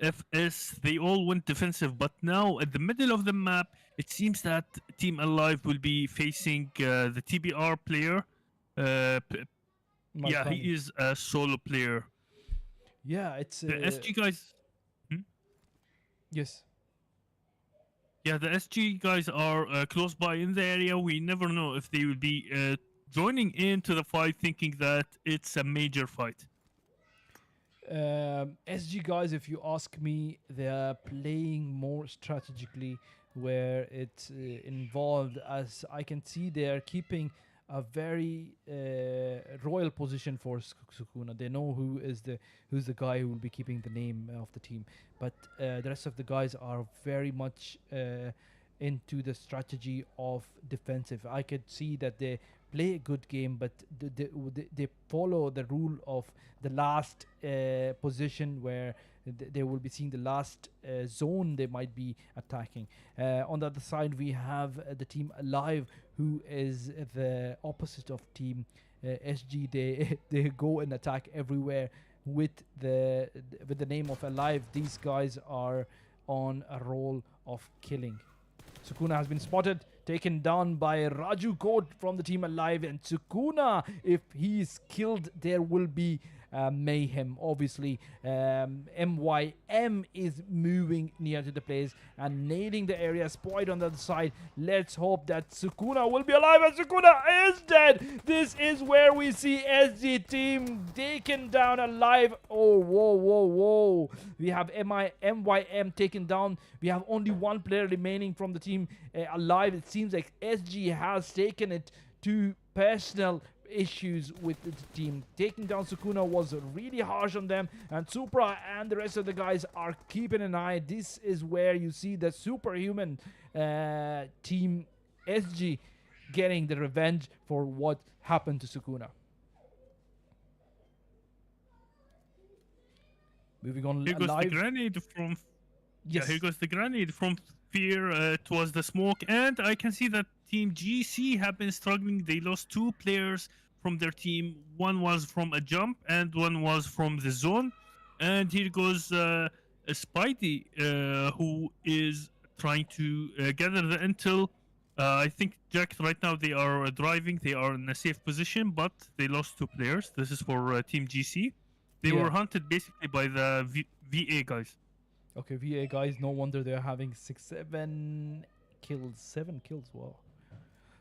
FS, they all went defensive, but now at the middle of the map, it seems that Team Alive will be facing the TBR player. Yeah, he is a solo player. Yeah, it's the SG guys. Yes. Yeah, the SG guys are close by in the area. We never know if they will be joining into the fight, thinking that it's a major fight. SG guys, if you ask me, they're playing more strategically, where it's involved. As I can see, they're keeping a very royal position for Sukuna. They know who's the guy who will be keeping the name of the team, but the rest of the guys are very much into the strategy of defensive. I could see that they play a good game, but they follow the rule of the last position, where they will be seeing the last zone they might be attacking. On the other side, we have the Team Alive, who is the opposite of Team SG. They go and attack everywhere with the name of Alive. These guys are on a roll of killing. Sukuna has been spotted, taken down by Raju Code from the Team Alive, and Sukuna, if he's killed, there will be mayhem. Obviously, MYM is moving near to the place and nailing the area. Spoiled on the other side. Let's hope that Sukuna will be alive, and Sukuna is dead. This is where we see SG team taken down alive. Oh, whoa. We have MYM taken down. We have only one player remaining from the team alive. It seems like SG has taken it to personal issues with the team. Taking down Sukuna was really harsh on them, and Supra and the rest of the guys are keeping an eye. This is where you see the superhuman team SG getting the revenge for what happened to Sukuna. Moving on. Here goes the grenade from... Yes. Yeah, here goes the grenade from Fear. It was the smoke, and I can see that Team GC have been struggling. They lost two players from their team. One was from a jump, and one was from the zone. And here goes Spidey, who is trying to gather the intel. I think, Jack, right now they are driving. They are in a safe position, but they lost two players. This is for Team GC. They were hunted basically by the VA guys. Okay, VA guys, no wonder they're having 7 kills. Wow.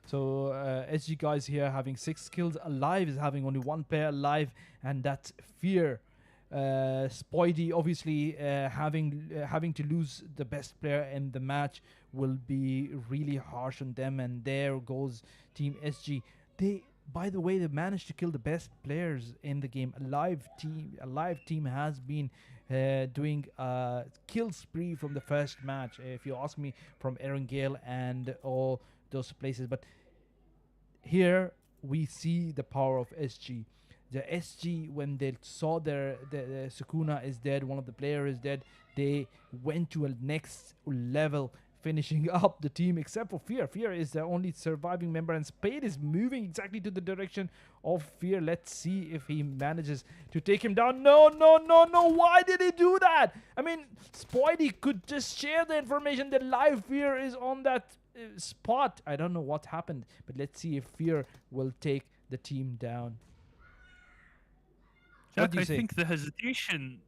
So SG guys here having 6 kills. Alive is having only 1 player alive, and that's Fear. Spoidy obviously having to lose the best player in the match will be really harsh on them, and there goes Team SG. By the way, they managed to kill the best players in the game. Alive team has been doing a kill spree from the first match, if you ask me, from Aaron Gale and all those places. But here we see the power of SG. The SG, when they saw the Sukuna is dead, one of the players is dead, they went to a next level, finishing up the team, except for Fear. Fear is the only surviving member, and Spade is moving exactly to the direction of Fear. Let's see if he manages to take him down. No. Why did he do that? I mean, Spoidy could just share the information that live Fear is on that spot. I don't know what happened, but let's see if Fear will take the team down. Jack, I think the hesitation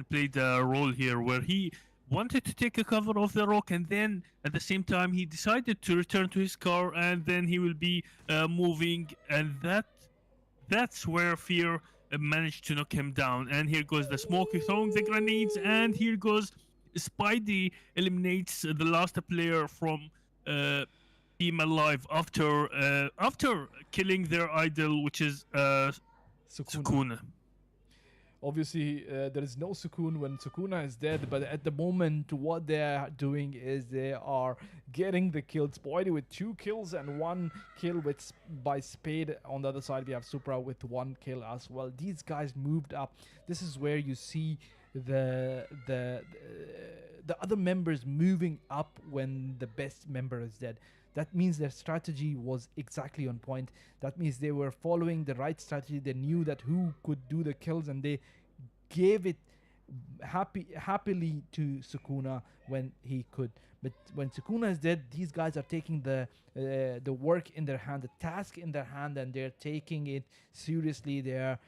played a role here, where he wanted to take a cover of the rock, and then at the same time he decided to return to his car, and then he will be moving, and that's where Fear managed to knock him down. And here goes the smoke throwing the grenades, and here goes Spidey eliminates the last player from Team Alive after killing their idol, which is Sukuna. Obviously, there is no Sukun when Sukuna is dead, but at the moment, what they're doing is they are getting the kill. Spidey with 2 kills and 1 kill by Spade. On the other side, we have Supra with 1 kill as well. These guys moved up. This is where you see the other members moving up when the best member is dead. That means their strategy was exactly on point. That means they were following the right strategy. They knew that who could do the kills, and they gave it happily to Sukuna when he could. But when Sukuna is dead, these guys are taking the work in their hand, the task in their hand, and they're taking it seriously. They're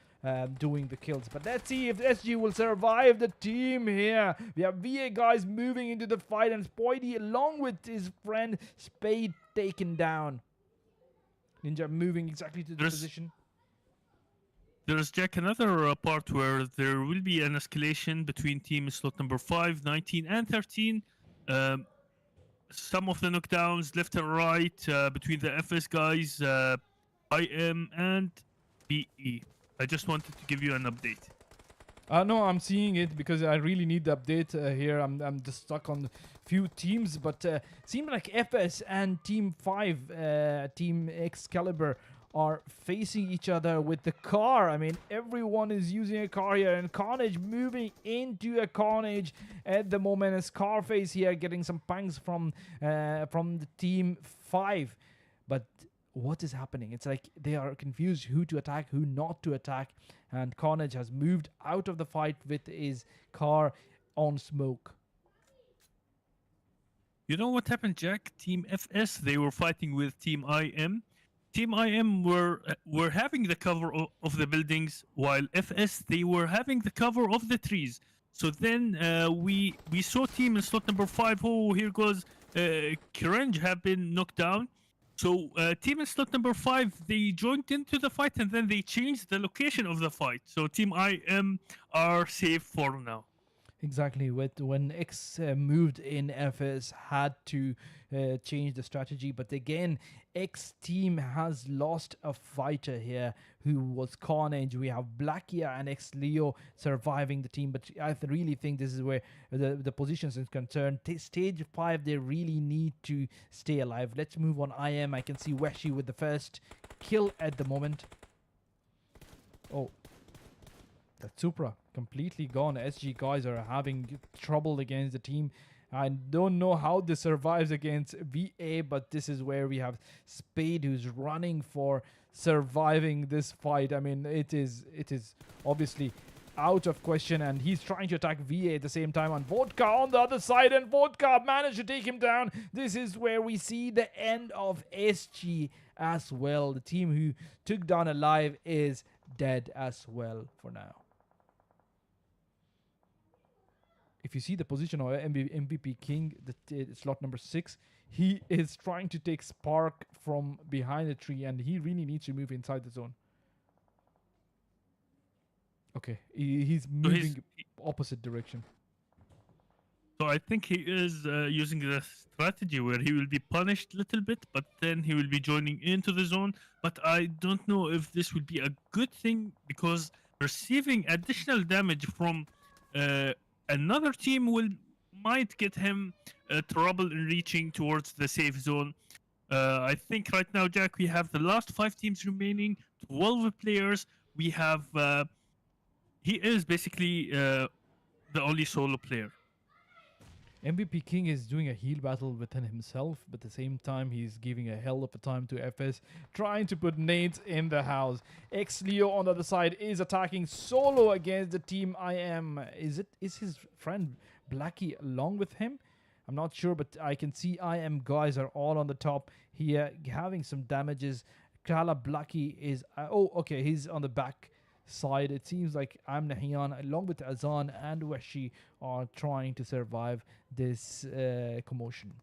doing the kills. But let's see if SG will survive the team here. We have VA guys moving into the fight, and Spidey along with his friend Spade taken down. Ninja moving exactly to the position. There's, Jack, another part where there will be an escalation between team slot number 5, 19, and 13. Some of the knockdowns left and right between the FS guys, IM, and BE. I just wanted to give you an update. No, I'm seeing it because I really need the update here. I'm just stuck on a few teams, but seems like FS and Team 5, Team Excalibur, are facing each other with the car. I mean, everyone is using a car here, and Carnage moving into a Carnage at the moment. And Scarface here getting some pangs from the Team 5. But what is happening? It's like they are confused who to attack, who not to attack, and Carnage has moved out of the fight with his car on smoke. You know what happened, Jack? Team FS, they were fighting with Team IM. Team IM were having the cover of the buildings, while FS, they were having the cover of the trees. So then we saw team in slot number 5. Oh, here goes Cringe have been knocked down. So team in slot number 5, they joined into the fight, and then they changed the location of the fight. So Team IM are safe for now. Exactly. When X moved in, FS had to change the strategy. But again, X team has lost a fighter here who was Carnage. We have Blackia and X Leo surviving the team. But I really think this is where the positions is concerned. Stage 5, they really need to stay alive. Let's move on IM. I can see Weshi with the first kill at the moment. Oh, that's Supra. Completely gone. SG guys are having trouble against the team. I don't know how this survives against VA, but this is where we have Spade who's running for surviving this fight. I mean, it is obviously out of question, and he's trying to attack VA at the same time on Vodka on the other side, and Vodka managed to take him down. This is where we see the end of SG as well. The team who took down Alive is dead as well for now. If you see the position of MVP King, the slot number 6, he is trying to take Spark from behind the tree, and he really needs to move inside the zone. Okay, he's moving opposite direction. So I think he is using the strategy where he will be punished a little bit, but then he will be joining into the zone. But I don't know if this will be a good thing, because receiving additional damage from another team might get him trouble in reaching towards the safe zone. I think right now, Jack, we have the last 5 teams remaining, 12 players. We have he is basically the only solo player. MVP King is doing a heal battle within himself, but at the same time he's giving a hell of a time to FS, trying to put nades in the house. X Leo on the other side is attacking solo against the team IM. Is his friend Blackie along with him? I'm not sure, but I can see IM guys are all on the top here having some damages. Kala Blackie is oh okay, he's on the back side. It seems like Nahian, along with Azan and Washi, are trying to survive this commotion.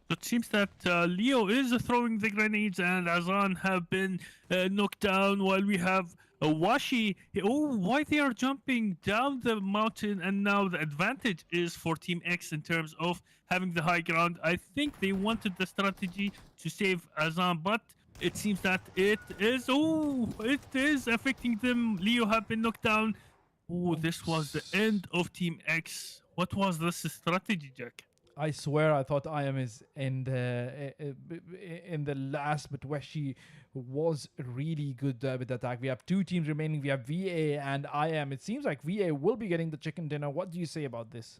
So it seems that Leo is throwing the grenades and Azan have been knocked down while we have Washi. Oh, why they are jumping down the mountain, and now the advantage is for Team X in terms of having the high ground. I think they wanted the strategy to save Azan, but it seems that it is affecting them. Leo have been knocked down. Oh, this was the end of Team X. What was this strategy, Jack? I swear I thought IM is in the last, but Weshi was really good with the attack. We have two teams remaining. We have VA and IM. It seems like VA will be getting the chicken dinner. What do you say about this?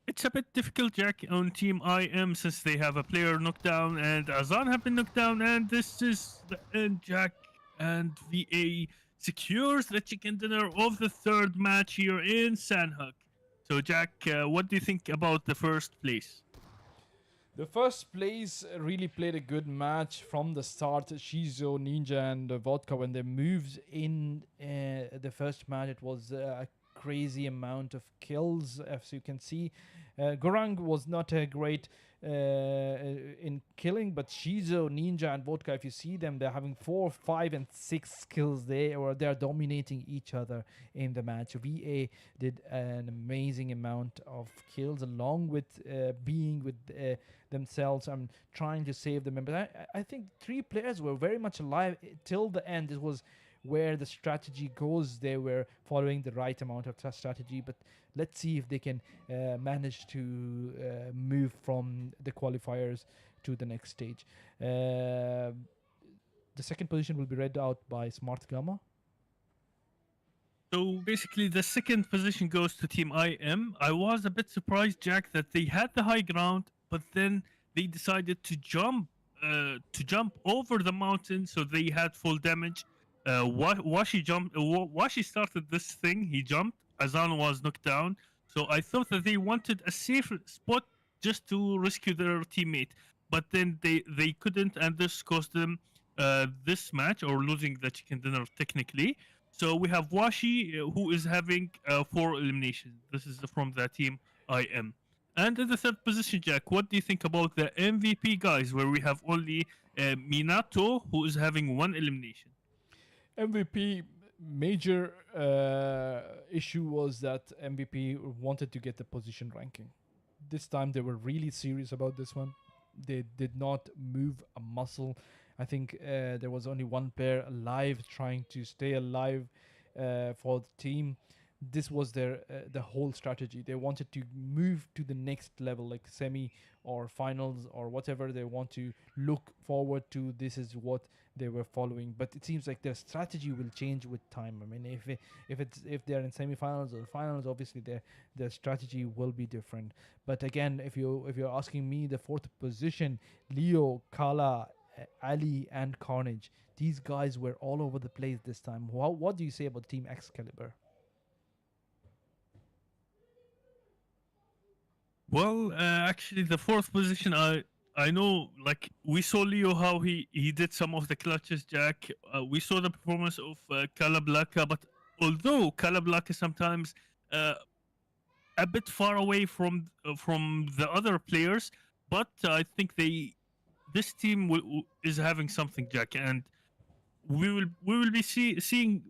It's a bit difficult, Jack, on Team IM since they have a player knocked down and Azan have been knocked down, and this is the end. Jack and VA secures the chicken dinner of the third match here in Sandhook. So, Jack, what do you think about the first place? The first place really played a good match from the start. Shizo, Ninja, and Vodka, when they moved in the first match, it was a crazy amount of kills, as you can see. Gorang was not a great in killing, but Shizo, Ninja, and Vodka, if you see them, they're having 4, 5, and 6 kills there, or they're dominating each other in the match. VA did an amazing amount of kills, along with being with themselves and trying to save the members. I think 3 players were very much alive till the end. It was where the strategy goes. They were following the right amount of strategy, but let's see if they can manage to move from the qualifiers to the next stage. The second position will be read out by Smartgama. So basically, the second position goes to Team IM. I was a bit surprised, Jack, that they had the high ground, but then they decided to jump over the mountain, so they had full damage. Washi started this thing. He jumped. Azan was knocked down. So I thought that they wanted a safe spot just to rescue their teammate, but then they couldn't, and this cost them this match, or losing the chicken dinner technically. So we have Washi, who is having 4 eliminations. This is from the Team IM. And in the third position, Jack, what do you think about the MVP guys, where we have only Minato, who is having 1 elimination? MVP major issue was that MVP wanted to get the position ranking. This time they were really serious about this one. They did not move a muscle. I think there was only one player alive, trying to stay alive for the team. This was their the whole strategy. They wanted to move to the next level, like semi or finals or whatever they want to look forward to. This is what they were following, but it seems like their strategy will change with time. I mean, if they're in semi-finals or finals, obviously their strategy will be different. But again, if you're asking me, the fourth position, Leo, Kala, Ali, and Carnage, these guys were all over the place this time. What do you say about Team Excalibur? Well, actually, the fourth position, I know, like, we saw Leo how he did some of the clutches, Jack. We saw the performance of Calablaka, but although Calablaka sometimes a bit far away from the other players, but I think this team is having something, Jack, and we will be seeing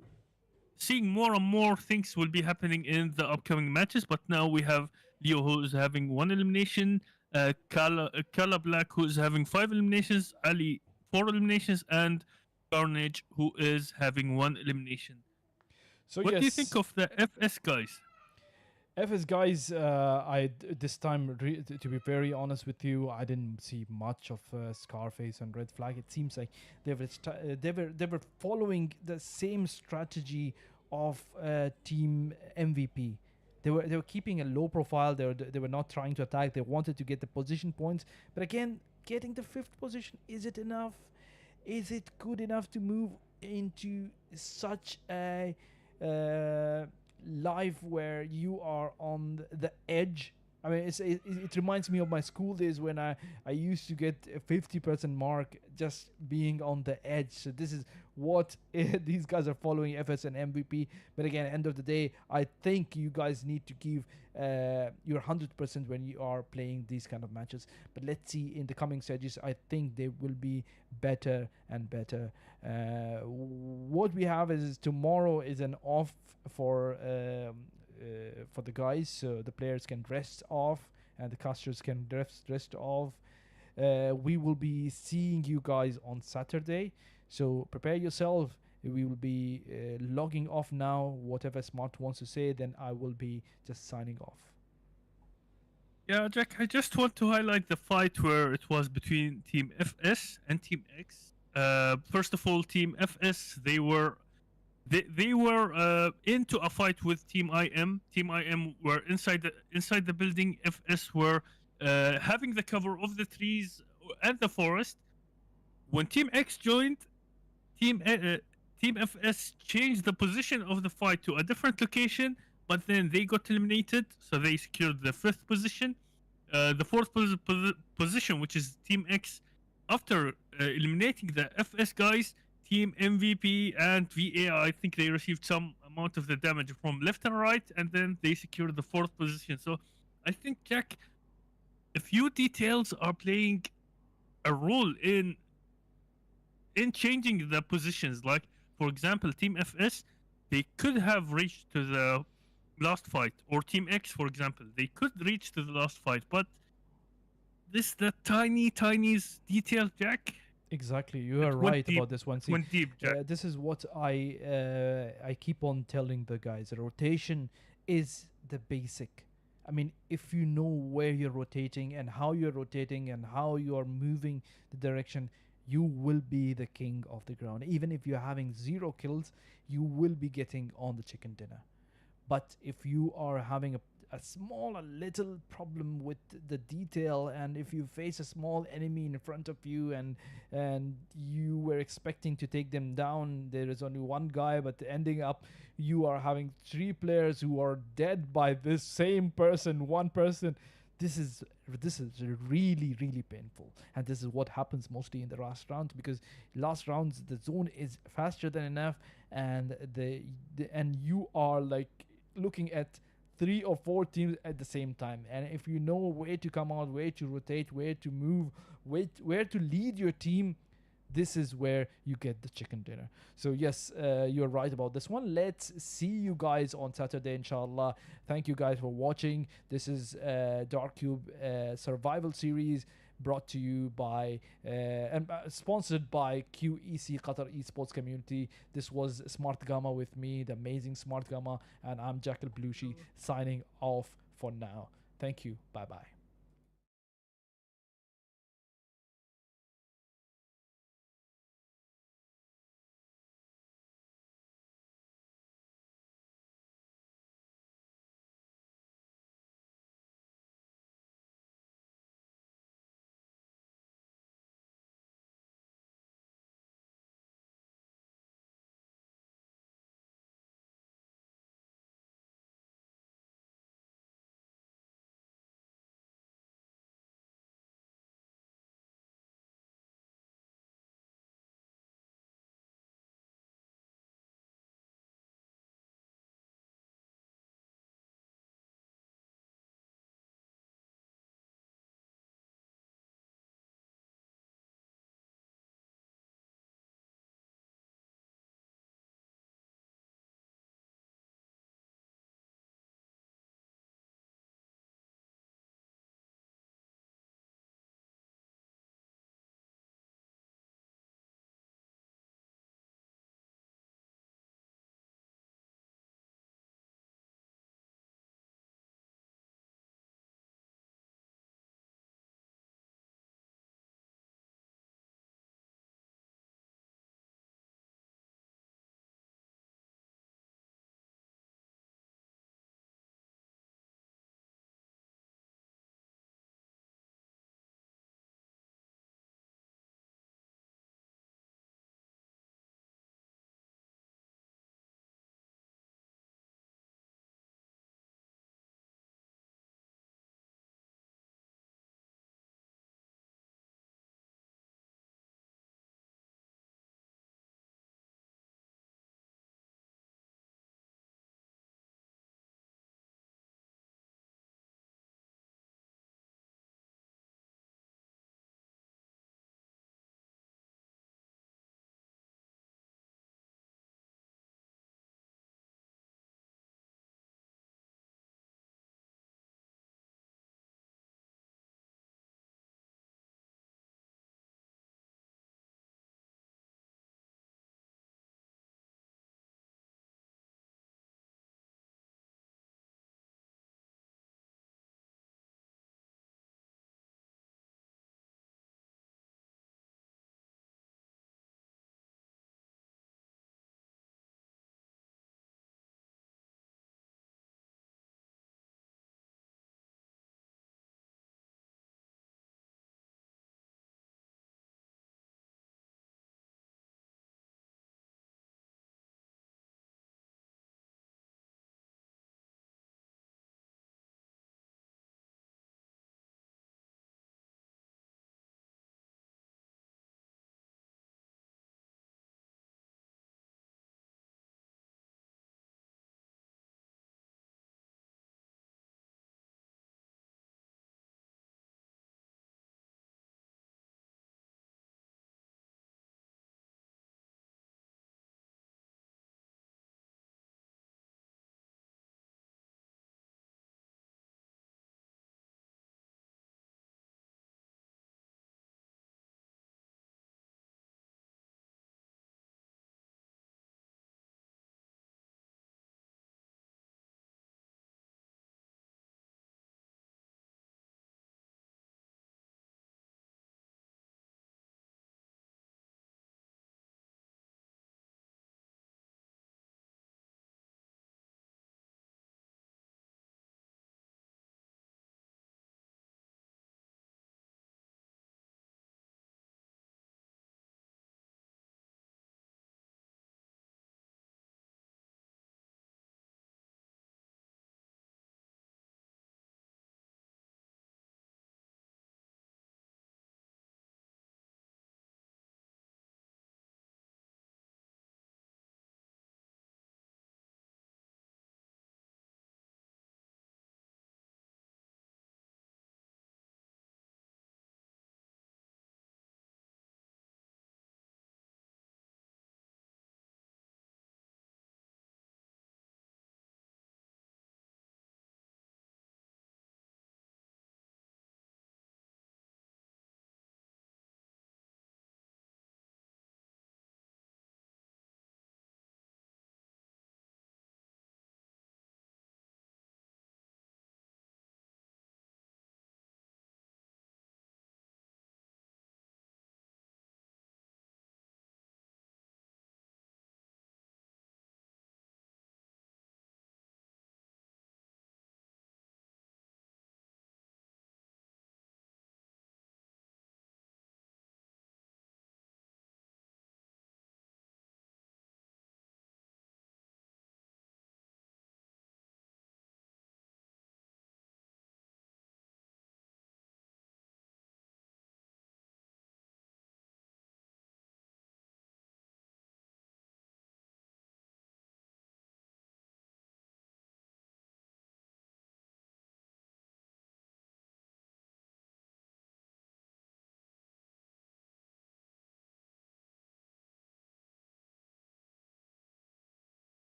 more and more things will be happening in the upcoming matches. But now we have Leo, who is having 1 elimination, Kala Black, who is having 5 eliminations, Ali 4 eliminations, and Carnage, who is having 1 elimination. So what do you think of the FS guys? FS guys, this time, to be very honest with you, I didn't see much of Scarface and Red Flag. It seems like they were following the same strategy of Team MVP. They were keeping a low profile. They were not trying to attack. They wanted to get the position points. But again, getting the 5th position, is it enough? Is it good enough to move into such a life where you are on the edge? I mean, it reminds me of my school days when I used to get a 50% mark just being on the edge. So this is what these guys are following FS and MVP. But again, end of the day, I think you guys need to give your 100% when you are playing these kind of matches. But let's see in the coming stages. I think they will be better and better. What we have is tomorrow is an off for the guys, so the players can rest off and the casters can rest off. We will be seeing you guys on Saturday, so prepare yourself. We will be logging off now. Whatever Smart wants to say, then I will be just signing off. Yeah, Jack, I just want to highlight the fight where it was between Team FS and Team X. First of all, Team FS, they were into a fight with Team IM. Team IM were inside the building. FS were having the cover of the trees and the forest. When Team X joined, Team FS changed the position of the fight to a different location, but then they got eliminated, so they secured the 5th position. The 4th position, which is Team X, after eliminating the FS guys, Team MVP and VA, I think they received some amount of the damage from left and right, and then they secured the 4th position. So I think, Jack, a few details are playing a role in changing the positions. Like, for example, Team FS, they could have reached to the last fight, or Team X, for example, they could reach to the last fight, but the tiniest detail, Jack. Exactly, you are right about this one. See, went deep, Jack. This is what I keep on telling the guys. Rotation is the basic. I mean, if you know where you're rotating and how you're rotating and how you are moving the direction, you will be the king of the ground. Even if you're having 0 kills, you will be getting on the chicken dinner. But if you are having a little problem with the detail, and if you face a small enemy in front of you and you were expecting to take them down, there is only one guy, but ending up you are having 3 players who are dead by this same person, one person. This is really, really painful, and this is what happens mostly in the last round, because last rounds the zone is faster than enough, and and you are like looking at 3 or 4 teams at the same time. And if you know where to come out, where to rotate, where to move, where to lead your team, this is where you get the chicken dinner. So yes, you're right about this one. Let's see you guys on Saturday, inshallah. Thank you guys for watching. This is DarkCube survival series, brought to you by and sponsored by QEC, Qatar Esports Community. This was Smartgama with me, the amazing Smartgama, and I'm Jack Alblushi, signing off for now. Thank you. Bye bye.